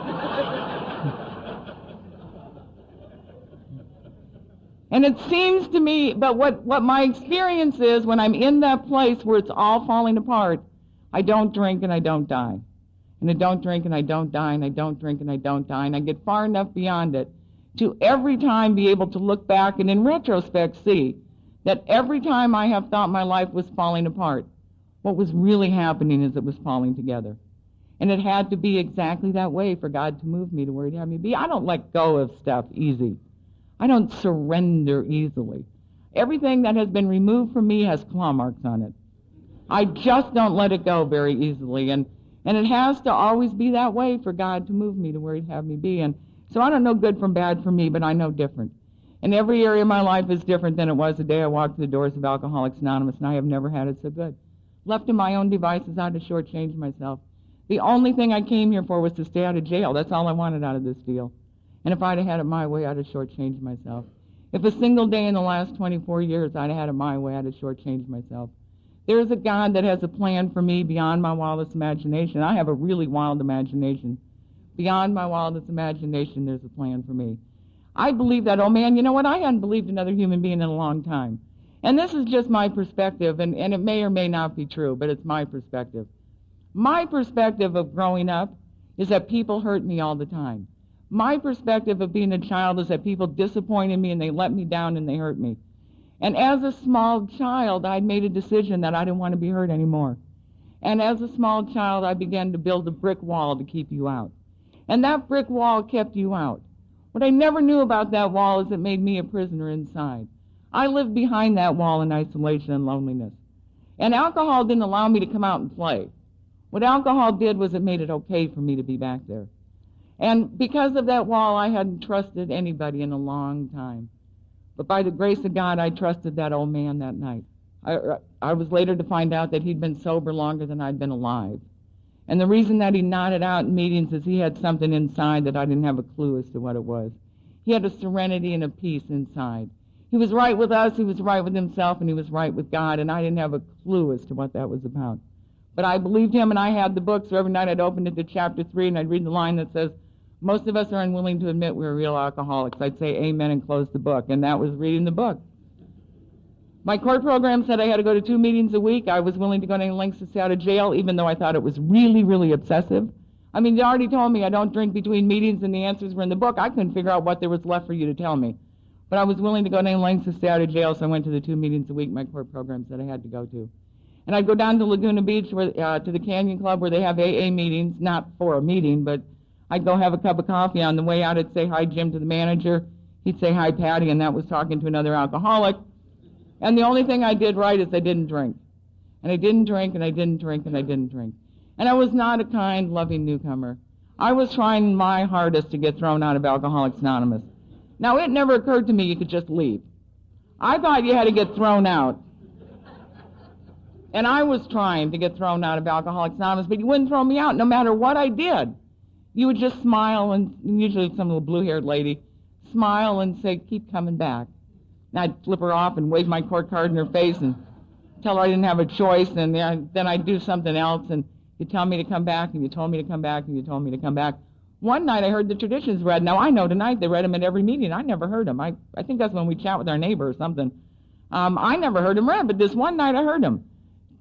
Speaker 1: And it seems to me, but what my experience is when I'm in that place where it's all falling apart, I don't drink and I don't die. And I don't drink and I don't die, and I don't drink and I don't die, and I get far enough beyond it to every time be able to look back and in retrospect see that every time I have thought my life was falling apart, what was really happening is it was falling together. And it had to be exactly that way for God to move me to where He'd have me be. I don't let go of stuff easy. I don't surrender easily. Everything that has been removed from me has claw marks on it. I just don't let it go very easily. And it has to always be that way for God to move me to where He'd have me be. And so I don't know good from bad for me, but I know different. And every area of my life is different than it was the day I walked through the doors of Alcoholics Anonymous, and I have never had it so good. Left to my own devices, I had to shortchange myself. The only thing I came here for was to stay out of jail. That's all I wanted out of this deal. And if I'd have had it my way, I'd have shortchanged myself. If a single day in the last 24 years I'd have had it my way, I'd have shortchanged myself. There's a God that has a plan for me beyond my wildest imagination. I have a really wild imagination. Beyond my wildest imagination, there's a plan for me. I believe that, oh man, you know what? I hadn't believed another human being in a long time. And this is just my perspective, and it may or may not be true, but it's my perspective. My perspective of growing up is that people hurt me all the time. My perspective of being a child is that people disappointed me and they let me down and they hurt me. And as a small child, I'd made a decision that I didn't want to be hurt anymore. And as a small child, I began to build a brick wall to keep you out. And that brick wall kept you out. What I never knew about that wall is it made me a prisoner inside. I lived behind that wall in isolation and loneliness. And alcohol didn't allow me to come out and play. What alcohol did was it made it okay for me to be back there. And because of that wall, I hadn't trusted anybody in a long time. But by the grace of God, I trusted that old man that night. I was later to find out that he'd been sober longer than I'd been alive. And the reason that he nodded out in meetings is he had something inside that I didn't have a clue as to what it was. He had a serenity and a peace inside. He was right with us, he was right with himself, and he was right with God, and I didn't have a clue as to what that was about. But I believed him, and I had the book, so every night I'd open it to chapter 3, and I'd read the line that says, most of us are unwilling to admit we're real alcoholics. I'd say amen and close the book, and that was reading the book. My court program said I had to go to 2 meetings a week. I was willing to go to any lengths to stay out of jail, even though I thought it was really, really obsessive. I mean, you already told me I don't drink between meetings, and the answers were in the book. I couldn't figure out what there was left for you to tell me. But I was willing to go to any lengths to stay out of jail, so I went to the 2 meetings a week my court program said I had to go to. And I'd go down to Laguna Beach to the Canyon Club where they have AA meetings, not for a meeting, but I'd go have a cup of coffee. On the way out, I'd say hi, Jim, to the manager. He'd say hi, Patti, and that was talking to another alcoholic. And the only thing I did right is I didn't drink. And I didn't drink, and I didn't drink, and I didn't drink. And I was not a kind, loving newcomer. I was trying my hardest to get thrown out of Alcoholics Anonymous. Now, it never occurred to me you could just leave. I thought you had to get thrown out. And I was trying to get thrown out of Alcoholics Anonymous, but you wouldn't throw me out no matter what I did. You would just smile, and usually some little blue-haired lady, smile and say, keep coming back. And I'd flip her off and wave my court card in her face and tell her I didn't have a choice, and then I'd do something else, and you'd tell me to come back, and you told me to come back, and you told me to come back. One night I heard the traditions read. Now, I know tonight they read them at every meeting. I never heard them. I think that's when we chat with our neighbor or something. I never heard them read, but this one night I heard them.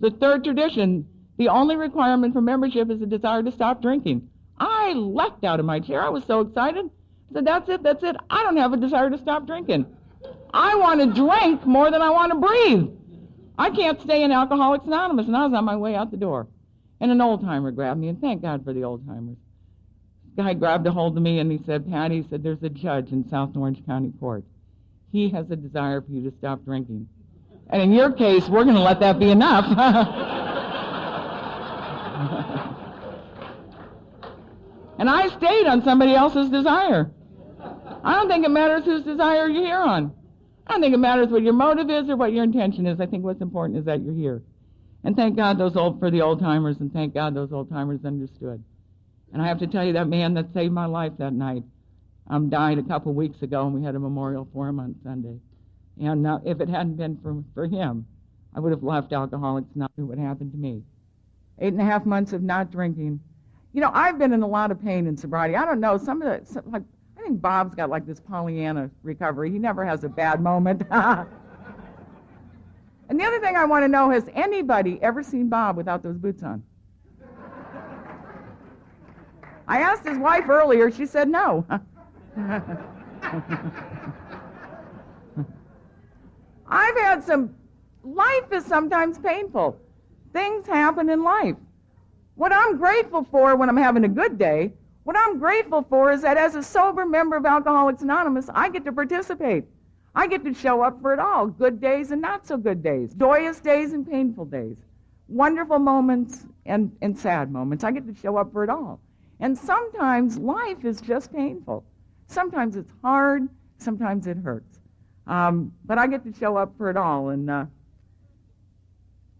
Speaker 1: The third tradition, the only requirement for membership is a desire to stop drinking. I leapt out of my chair. I was so excited. I said, that's it. I don't have a desire to stop drinking. I want to drink more than I want to breathe. I can't stay in Alcoholics Anonymous, and I was on my way out the door. And an old-timer grabbed me, and thank God for the old-timers. The guy grabbed a hold of me, and he said, Patti, he said, there's a judge in South Orange County Court. He has a desire for you to stop drinking. And in your case, we're going to let that be enough. And I stayed on somebody else's desire. I don't think it matters whose desire you're here on. I don't think it matters what your motive is or what your intention is. I think what's important is that you're here. And thank God for the old-timers, and thank God those old-timers understood. And I have to tell you, that man that saved my life that night died a couple weeks ago, and we had a memorial for him on Sunday. And if it hadn't been for him, I would have left Alcoholics Not What happened to me. 8.5 months of not drinking. You know, I've been in a lot of pain in sobriety. I don't know, I think Bob's got like this Pollyanna recovery. He never has a bad moment. And the other thing I want to know, has anybody ever seen Bob without those boots on? I asked his wife earlier. She said no. I've had life is sometimes painful. Things happen in life. What I'm grateful for when I'm having a good day, what I'm grateful for is that as a sober member of Alcoholics Anonymous, I get to participate. I get to show up for it all, good days and not so good days, joyous days and painful days, wonderful moments and sad moments. I get to show up for it all. And sometimes life is just painful. Sometimes it's hard, sometimes it hurts. But I get to show up for it all. And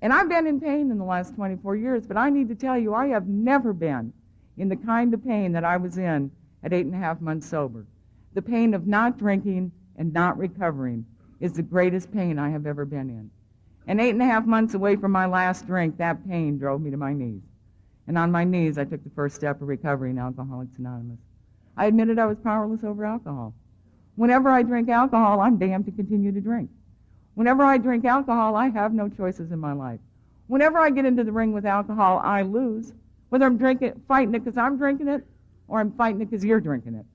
Speaker 1: I've been in pain in the last 24 years, but I need to tell you, I have never been in the kind of pain that I was in at 8.5 months sober. The pain of not drinking and not recovering is the greatest pain I have ever been in. And 8.5 months away from my last drink, that pain drove me to my knees. And on my knees, I took the first step of recovery in Alcoholics Anonymous. I admitted I was powerless over alcohol. Whenever I drink alcohol, I'm damned to continue to drink. Whenever I drink alcohol, I have no choices in my life. Whenever I get into the ring with alcohol, I lose. Whether I'm fighting it because I'm drinking it, or I'm fighting it because you're drinking it.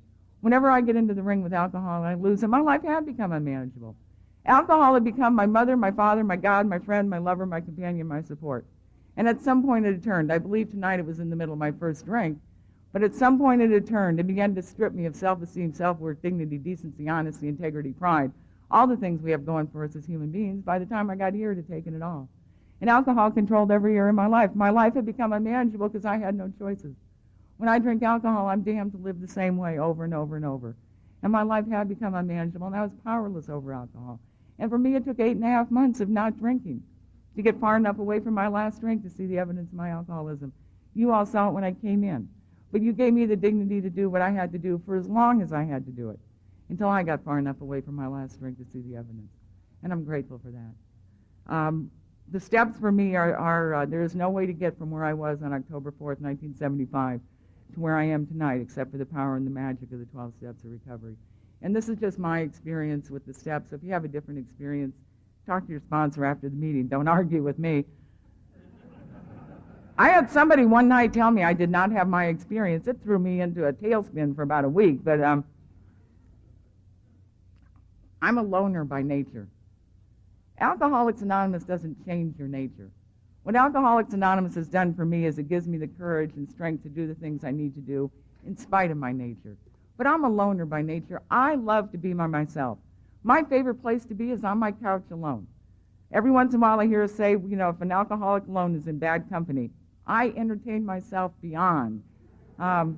Speaker 1: Whenever I get into the ring with alcohol, I lose, and my life had become unmanageable. Alcohol had become my mother, my father, my God, my friend, my lover, my companion, my support. And at some point it had turned. I believe tonight it was in the middle of my first drink, but at some point it had turned. It began to strip me of self-esteem, self-worth, dignity, decency, honesty, integrity, pride, all the things we have going for us as human beings. By the time I got here, it had taken it all. And alcohol controlled every area of my life. My life had become unmanageable because I had no choices. When I drink alcohol, I'm damned to live the same way over and over and over. And my life had become unmanageable, and I was powerless over alcohol. And for me, it took 8.5 months of not drinking to get far enough away from my last drink to see the evidence of my alcoholism. You all saw it when I came in. But you gave me the dignity to do what I had to do for as long as I had to do it, until I got far enough away from my last drink to see the evidence. And I'm grateful for that. The steps for me are there is no way to get from where I was on October 4th, 1975 to where I am tonight, except for the power and the magic of the 12 steps of recovery. And this is just my experience with the steps. So if you have a different experience, talk to your sponsor after the meeting. Don't argue with me. I had somebody one night tell me I did not have my experience. It threw me into a tailspin for about a week, but I'm a loner by nature. Alcoholics Anonymous doesn't change your nature. What Alcoholics Anonymous has done for me is it gives me the courage and strength to do the things I need to do in spite of my nature. But I'm a loner by nature. I love to be by myself. My favorite place to be is on my couch alone. Every once in a while I hear us say, you know, if an alcoholic alone is in bad company, I entertain myself beyond. I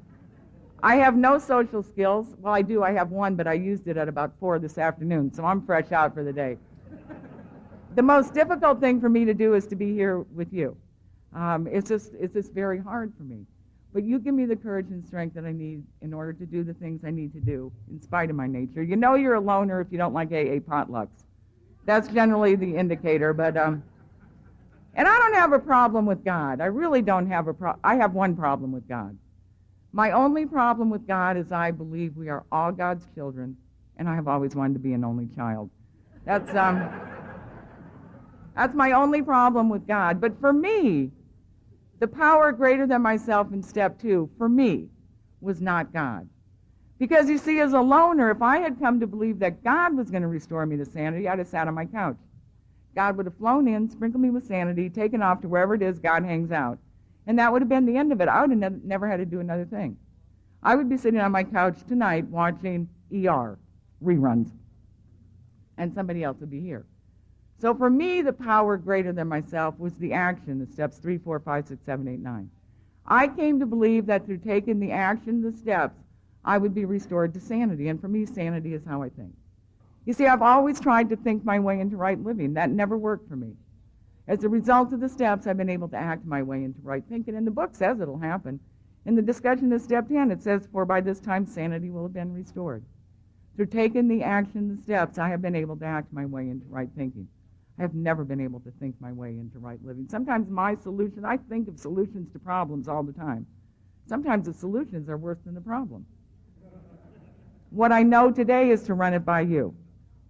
Speaker 1: have no social skills. Well, I do. I have one, but I used it at about 4 this afternoon, so I'm fresh out for the day. The most difficult thing for me to do is to be here with you. It's just very hard for me. But you give me the courage and strength that I need in order to do the things I need to do in spite of my nature. You know you're a loner if you don't like AA potlucks. That's generally the indicator. But and I don't have a problem with God. I really don't have a problem. I have one problem with God. My only problem with God is I believe we are all God's children, and I have always wanted to be an only child. That's my only problem with God. But for me, the power greater than myself in step 2, for me, was not God. Because you see, as a loner, if I had come to believe that God was going to restore me to sanity, I'd have sat on my couch. God would have flown in, sprinkled me with sanity, taken off to wherever it is God hangs out. And that would have been the end of it. I would have never had to do another thing. I would be sitting on my couch tonight watching ER reruns. And somebody else would be here. So for me, the power greater than myself was the action, the steps 3, 4, 5, 6, 7, 8, 9. I came to believe that through taking the action, the steps, I would be restored to sanity. And for me, sanity is how I think. You see, I've always tried to think my way into right living. That never worked for me. As a result of the steps, I've been able to act my way into right thinking. And the book says it'll happen. In the discussion of step 10, it says, for by this time, sanity will have been restored. Through taking the action, the steps, I have been able to act my way into right thinking. I have never been able to think my way into right living. Sometimes my solution, I think of solutions to problems all the time. Sometimes the solutions are worse than the problem. What I know today is to run it by you.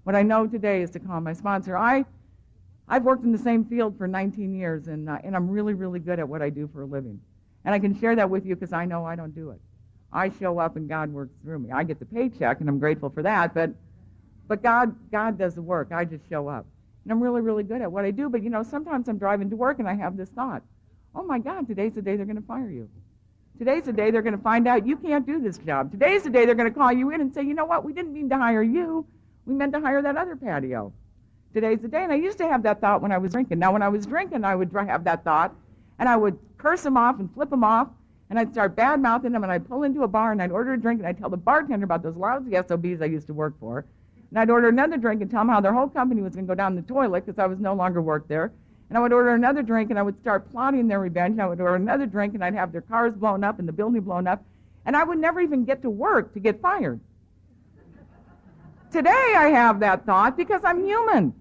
Speaker 1: What I know today is to call my sponsor. I've worked in the same field for 19 years, and I'm really, really good at what I do for a living. And I can share that with you because I know I don't do it. I show up and God works through me. I get the paycheck, and I'm grateful for that, but God does the work. I just show up. And I'm really, really good at what I do. But, you know, sometimes I'm driving to work and I have this thought, oh, my God, today's the day they're going to fire you. Today's the day they're going to find out you can't do this job. Today's the day they're going to call you in and say, you know what, we didn't mean to hire you. We meant to hire that other patio. Today's the day. And I used to have that thought when I was drinking. Now, when I was drinking, I would have that thought, and I would curse them off and flip them off, and I'd start bad-mouthing them, and I'd pull into a bar, and I'd order a drink, and I'd tell the bartender about those lousy SOBs I used to work for. And I'd order another drink and tell them how their whole company was going to go down the toilet because I was no longer worked there. And I would order another drink, and I would start plotting their revenge. And I would order another drink, and I'd have their cars blown up and the building blown up. And I would never even get to work to get fired. Today I have that thought because I'm human.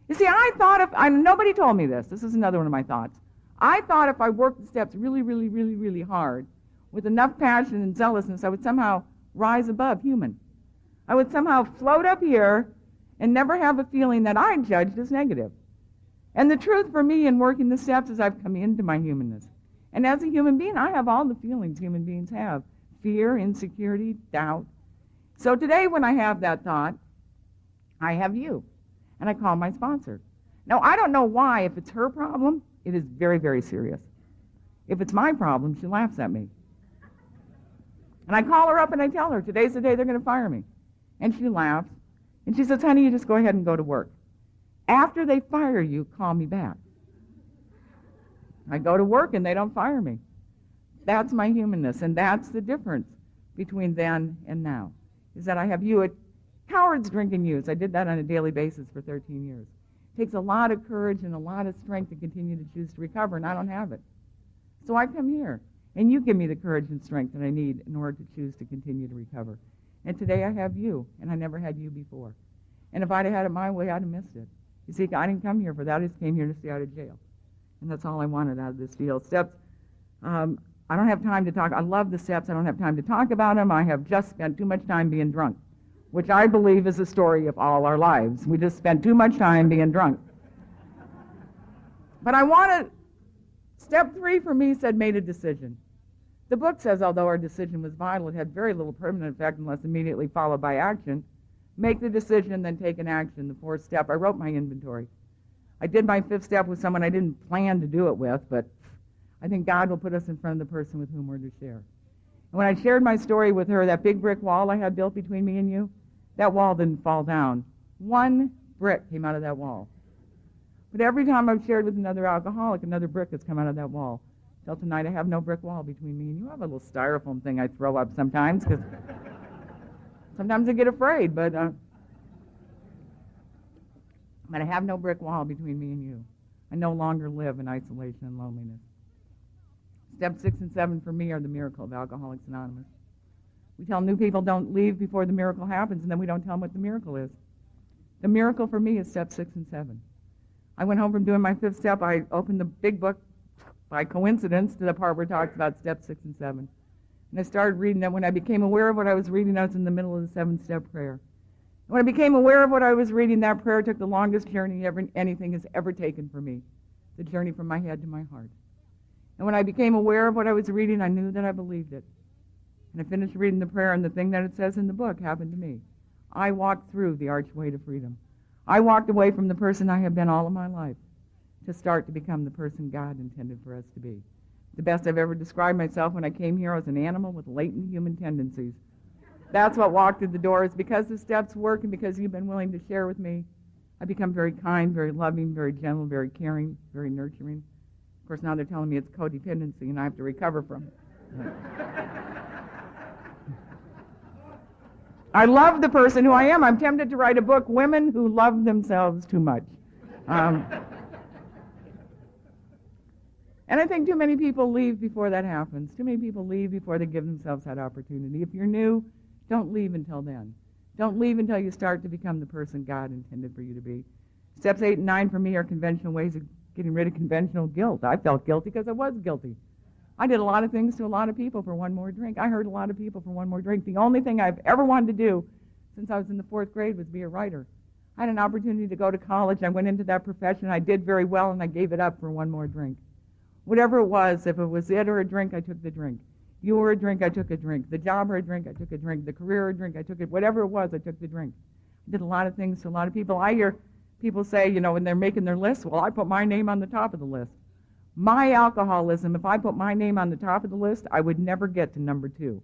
Speaker 1: You see, I thought nobody told me this. This is another one of my thoughts. I thought if I worked the steps really, really, really, really hard with enough passion and zealousness, I would somehow rise above human. I would somehow float up here and never have a feeling that I judged as negative. And the truth for me in working the steps is I've come into my humanness. And as a human being, I have all the feelings human beings have. Fear, insecurity, doubt. So today when I have that thought, I have you. And I call my sponsor. Now, I don't know why. If it's her problem, it is very, very serious. If it's my problem, she laughs at me. And I call her up and I tell her, today's the day they're going to fire me. And she laughs. And she says, honey, you just go ahead and go to work. After they fire you, call me back. I go to work and they don't fire me. That's my humanness, and that's the difference between then and now, is that I have you. Cowards drink and use. I did that on a daily basis for 13 years. It takes a lot of courage and a lot of strength to continue to choose to recover, and I don't have it. So I come here, and you give me the courage and strength that I need in order to choose to continue to recover. And today I have you, and I never had you before. And if I'd have had it my way, I'd have missed it. You see, I didn't come here for that. I just came here to stay out of jail. And that's all I wanted out of this field. Steps, I don't have time to talk. I love the steps. I don't have time to talk about them. I have just spent too much time being drunk, which I believe is the story of all our lives. We just spent too much time being drunk. But I wanted, step 3 for me said made a decision. The book says, although our decision was vital, it had very little permanent effect unless immediately followed by action. Make the decision, then take an action. The 4th step, I wrote my inventory. I did my 5th step with someone I didn't plan to do it with, but I think God will put us in front of the person with whom we're to share. And when I shared my story with her, that big brick wall I had built between me and you, that wall didn't fall down. 1 brick came out of that wall. But every time I've shared with another alcoholic, another brick has come out of that wall. Till tonight, I have no brick wall between me and you. I have a little styrofoam thing I throw up sometimes, because sometimes I get afraid, but I have no brick wall between me and you. I no longer live in isolation and loneliness. Step 6 and 7 for me are the miracle of Alcoholics Anonymous. We tell new people don't leave before the miracle happens, and then we don't tell them what the miracle is. The miracle for me is step 6 and 7. I went home from doing my 5th step. I opened the big book by coincidence to the part where it talks about step 6 and 7. And I started reading it. When I became aware of what I was reading, I was in the middle of the 7th-step prayer. And when I became aware of what I was reading, that prayer took the longest journey anything has ever taken for me, the journey from my head to my heart. And when I became aware of what I was reading, I knew that I believed it. And I finished reading the prayer, and the thing that it says in the book happened to me. I walked through the archway to freedom. I walked away from the person I have been all of my life to start to become the person God intended for us to be. The best I've ever described myself when I came here was an animal with latent human tendencies. That's what walked through the door. Is because the steps work and because you've been willing to share with me, I become very kind, very loving, very gentle, very caring, very nurturing. Of course, now they're telling me it's codependency and I have to recover from it. I love the person who I am. I'm tempted to write a book, Women Who Love Themselves Too Much. And I think too many people leave before that happens. Too many people leave before they give themselves that opportunity. If you're new, don't leave until then. Don't leave until you start to become the person God intended for you to be. Steps 8 and 9 for me are conventional ways of getting rid of conventional guilt. I felt guilty because I was guilty. I did a lot of things to a lot of people for one more drink. I hurt a lot of people for one more drink. The only thing I've ever wanted to do since I was in the 4th grade was be a writer. I had an opportunity to go to college. I went into that profession. I did very well, and I gave it up for one more drink. Whatever it was, if it was it or a drink, I took the drink. You or a drink, I took a drink. The job or a drink, I took a drink. The career or a drink, I took it. Whatever it was, I took the drink. I did a lot of things to a lot of people. I hear people say, you know, when they're making their list, well, I put my name on the top of the list. My alcoholism, if I put my name on the top of the list, I would never get to number 2.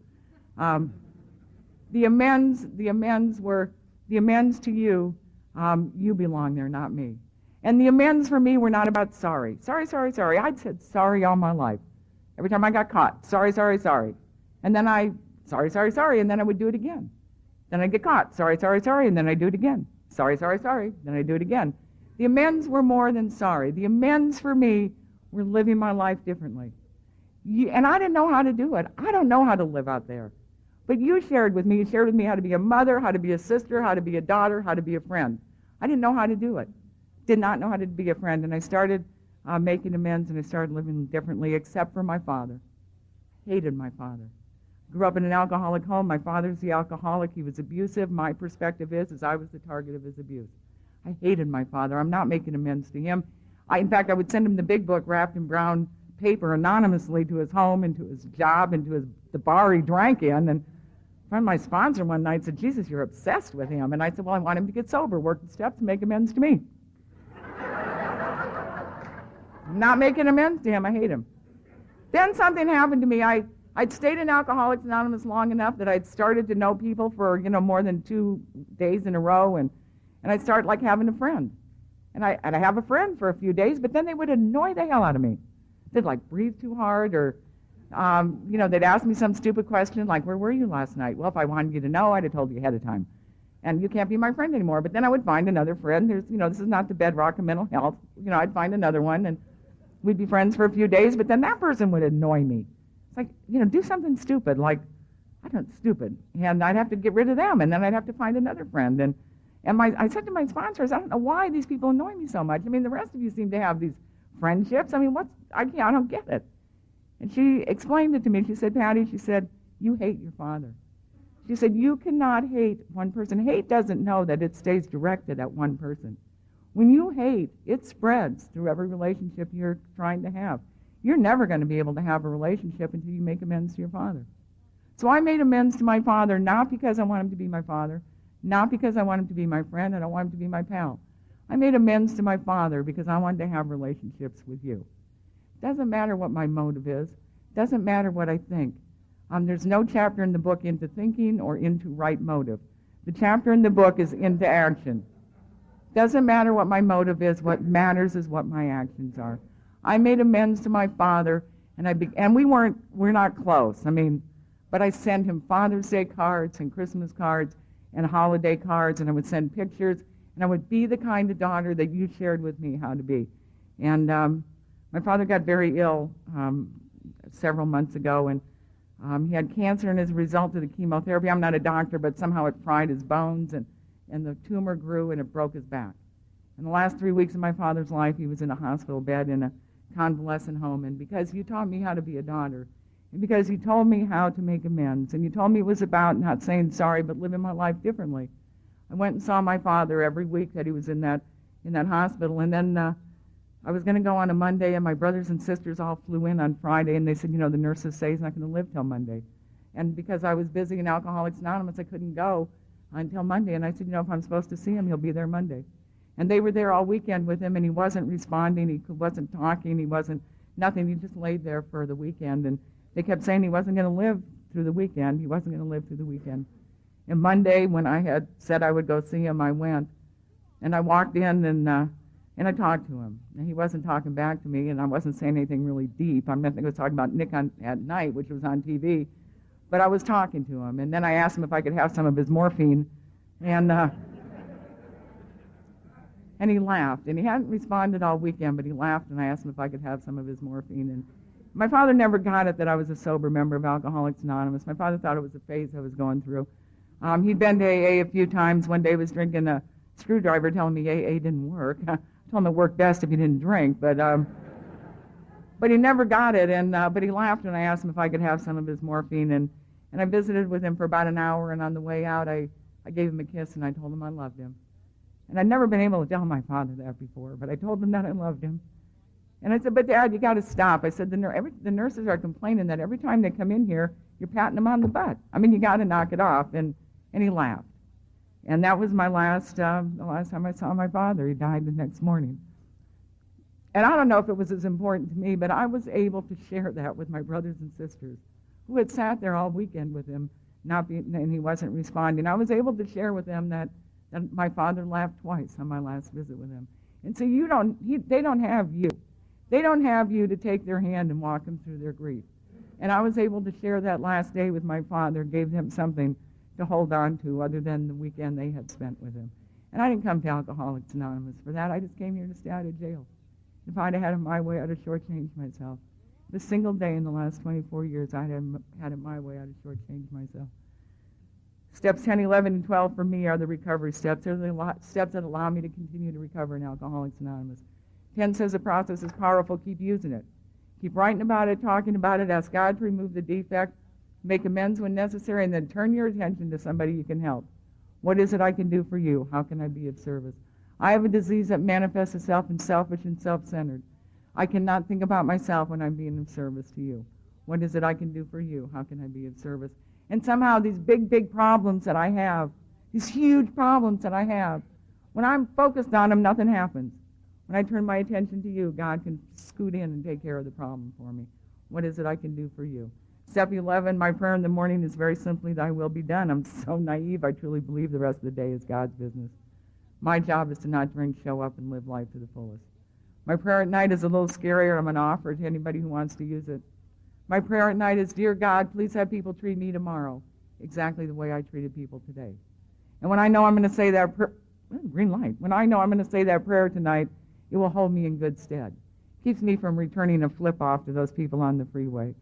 Speaker 1: The amends to you, you belong there, not me. And the amends for me were not about sorry. Sorry, sorry, sorry. I'd said sorry all my life. Every time I got caught, sorry, sorry, sorry. And then sorry, sorry, sorry, and then I would do it again. Then I'd get caught, sorry, sorry, sorry, and then I'd do it again. Sorry, sorry, sorry, then I'd do it again. The amends were more than sorry. The amends for me were living my life differently. And I didn't know how to do it. I don't know how to live out there. But you shared with me how to be a mother, how to be a sister, how to be a daughter, how to be a friend. I didn't know how to do it. Did not know how to be a friend. And I started making amends, and I started living differently, except for my father. Hated my father. Grew up in an alcoholic home. My father's the alcoholic. He was abusive. My perspective is I was the target of his abuse. I hated my father. I'm not making amends to him. In fact, I would send him the big book wrapped in brown paper anonymously to his home and to his job and to the bar he drank in. And a friend of my sponsor one night said, Jesus, you're obsessed with him. And I said, well, I want him to get sober, work the steps, and make amends to me. I'm not making amends to him. I hate him. Then something happened to me. I'd stayed in Alcoholics Anonymous long enough that I'd started to know people for, more than 2 days in a row. And I started like having a friend. And I'd have a friend for a few days, but then they would annoy the hell out of me. They'd like breathe too hard or They'd ask me some stupid question like, where were you last night? Well, if I wanted you to know, I'd have told you ahead of time. And you can't be my friend anymore. But then I would find another friend. This is not the bedrock of mental health. I'd find another one, and we'd be friends for a few days, but then that person would annoy me. It's like, do something stupid, like, stupid. And I'd have to get rid of them, and then I'd have to find another friend. And I said to my sponsors, I don't know why these people annoy me so much. I mean, the rest of you seem to have these friendships. I mean, I don't get it. And she explained it to me. She said, Patti, she said, you hate your father. She said, you cannot hate one person. Hate doesn't know that it stays directed at one person. When you hate, it spreads through every relationship you're trying to have. You're never going to be able to have a relationship until you make amends to your father. So I made amends to my father, not because I want him to be my father, not because I want him to be my friend, and I want him to be my pal. I made amends to my father because I wanted to have relationships with you. Doesn't matter what my motive is. Doesn't matter what I think. There's no chapter in the book into thinking or into right motive. The chapter in the book is into action. Doesn't matter what my motive is. What matters is what my actions are. I made amends to my father, and we're not close. But I sent him Father's Day cards and Christmas cards and holiday cards, and I would send pictures, and I would be the kind of daughter that you shared with me how to be. And my father got very ill several months ago, and he had cancer, and as a result of the chemotherapy, I'm not a doctor, but somehow it fried his bones, and the tumor grew, and it broke his back. In the last 3 weeks of my father's life, he was in a hospital bed in a convalescent home, and because you taught me how to be a daughter, and because you told me how to make amends, and you told me it was about not saying sorry, but living my life differently, I went and saw my father every week that he was in that hospital, and then I was going to go on a Monday, and my brothers and sisters all flew in on Friday, and they said, the nurses say he's not going to live till Monday. And because I was busy in Alcoholics Anonymous, I couldn't go until Monday. And I said, if I'm supposed to see him, he'll be there Monday. And they were there all weekend with him, and he wasn't responding, he wasn't talking, he wasn't nothing. He just laid there for the weekend, and they kept saying he wasn't going to live through the weekend. He wasn't going to live through the weekend. And Monday, when I had said I would go see him, I went. And I walked in, and I talked to him. And he wasn't talking back to me, and I wasn't saying anything really deep. I was talking about Nick at Night, which was on TV. But I was talking to him. And then I asked him if I could have some of his morphine. And he laughed. And he hadn't responded all weekend, but he laughed, and I asked him if I could have some of his morphine. And my father never got it that I was a sober member of Alcoholics Anonymous. My father thought it was a phase I was going through. He'd been to AA a few times. One day he was drinking a screwdriver, telling me AA didn't work. I told him it worked best if you didn't drink, but he never got it. But he laughed when I asked him if I could have some of his morphine. And I visited with him for about an hour, and on the way out, I gave him a kiss, and I told him I loved him. And I'd never been able to tell my father that before, but I told him that I loved him. And I said, but Dad, you got to stop. I said, the nurses are complaining that every time they come in here, you're patting them on the butt. You got to knock it off. And he laughed. And that was the last time I saw my father. He died the next morning. And I don't know if it was as important to me, but I was able to share that with my brothers and sisters who had sat there all weekend with him, and he wasn't responding. I was able to share with them that my father laughed twice on my last visit with him. And so they don't have you. They don't have you to take their hand and walk them through their grief. And I was able to share that last day with my father, gave them something to hold on to other than the weekend they had spent with him. And I didn't come to Alcoholics Anonymous for that. I just came here to stay out of jail. If I'd have had it my way, I'd have shortchanged myself. The single day in the last 24 years, I'd have had it my way, I'd have shortchanged myself. Steps 10, 11, and 12 for me are the recovery steps. They're the steps that allow me to continue to recover in Alcoholics Anonymous. 10 says the process is powerful, keep using it. Keep writing about it, talking about it, ask God to remove the defect, make amends when necessary, and then turn your attention to somebody you can help. What is it I can do for you? How can I be of service? I have a disease that manifests itself in selfish and self-centered. I cannot think about myself when I'm being of service to you. What is it I can do for you? How can I be of service? And somehow these big problems that I have, these huge problems that I have, when I'm focused on them, nothing happens. When I turn my attention to you, God can scoot in and take care of the problem for me. What is it I can do for you? Step 11, my prayer in the morning is very simply, thy will be done. I'm so naive, I truly believe the rest of the day is God's business. My job is to not drink, show up, and live life to the fullest. My prayer at night is a little scarier. I'm going to offer it to anybody who wants to use it. My prayer at night is, Dear God, please have people treat me tomorrow exactly the way I treated people today. And when I know I'm going to say that green light. When I know I'm going to say that prayer tonight, it will hold me in good stead. Keeps me from returning a flip-off to those people on the freeway.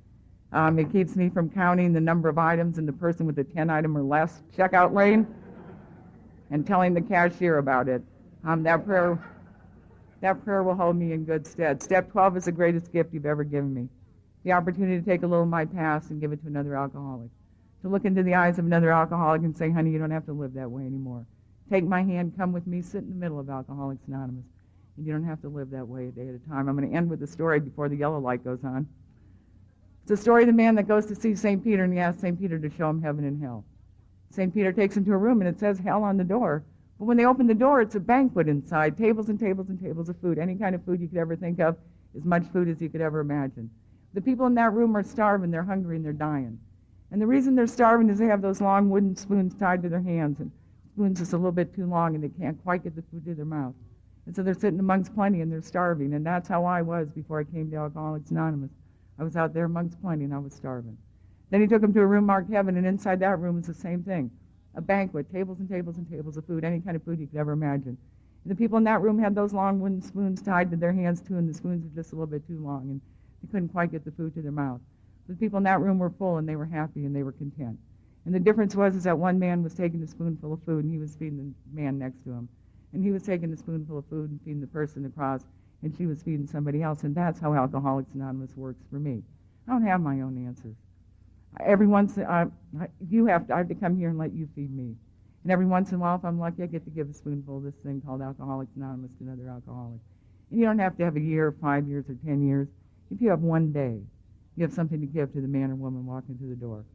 Speaker 1: It keeps me from counting the number of items in the person with the 10-item or less checkout lane and telling the cashier about it. That prayer will hold me in good stead. Step 12 is the greatest gift you've ever given me. The opportunity to take a little of my past and give it to another alcoholic. To look into the eyes of another alcoholic and say, honey, you don't have to live that way anymore. Take my hand, come with me, sit in the middle of Alcoholics Anonymous. And you don't have to live that way a day at a time. I'm going to end with a story before the yellow light goes on. It's a story of the man that goes to see St. Peter, and he asks St. Peter to show him heaven and hell. St. Peter takes him to a room, and it says hell on the door. But when they open the door, it's a banquet inside, tables and tables and tables of food, any kind of food you could ever think of, as much food as you could ever imagine. The people in that room are starving, they're hungry, and they're dying. And the reason they're starving is they have those long wooden spoons tied to their hands, and spoons just a little bit too long, and they can't quite get the food to their mouth. And so they're sitting amongst plenty, and they're starving, and that's how I was before I came to Alcoholics Anonymous. I was out there amongst plenty, and I was starving. Then he took them to a room marked heaven, and inside that room was the same thing. A banquet, tables and tables and tables of food, any kind of food you could ever imagine. And the people in that room had those long wooden spoons tied to their hands too, and the spoons were just a little bit too long, and they couldn't quite get the food to their mouth. But the people in that room were full, and they were happy, and they were content. And the difference was is that one man was taking a spoonful of food, and he was feeding the man next to him. And he was taking a spoonful of food and feeding the person across, and she was feeding somebody else. And that's how Alcoholics Anonymous works for me. I don't have my own answers. Every once I have to come here and let you feed me. And every once in a while, if I'm lucky, I get to give a spoonful of this thing called Alcoholics Anonymous to another alcoholic. And you don't have to have a year, 5 years, or 10 years. If you have one day, you have something to give to the man or woman walking through the door.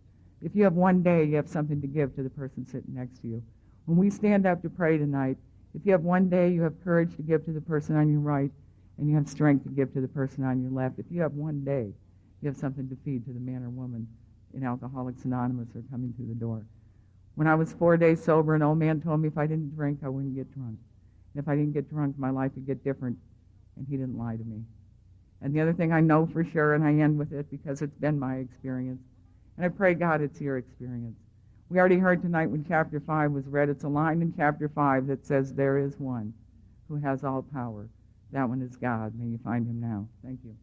Speaker 1: If you have one day, you have something to give to the person sitting next to you. When we stand up to pray tonight, if you have one day, you have courage to give to the person on your right, and you have strength to give to the person on your left. If you have one day, you have something to feed to the man or woman in Alcoholics Anonymous or coming through the door. When I was 4 days sober, an old man told me if I didn't drink, I wouldn't get drunk. And if I didn't get drunk, my life would get different, and he didn't lie to me. And the other thing I know for sure, and I end with it because it's been my experience, and I pray, God, it's your experience. We already heard tonight when chapter 5 was read, it's a line in chapter 5 that says, there is one who has all power. That one is God. May you find him now. Thank you.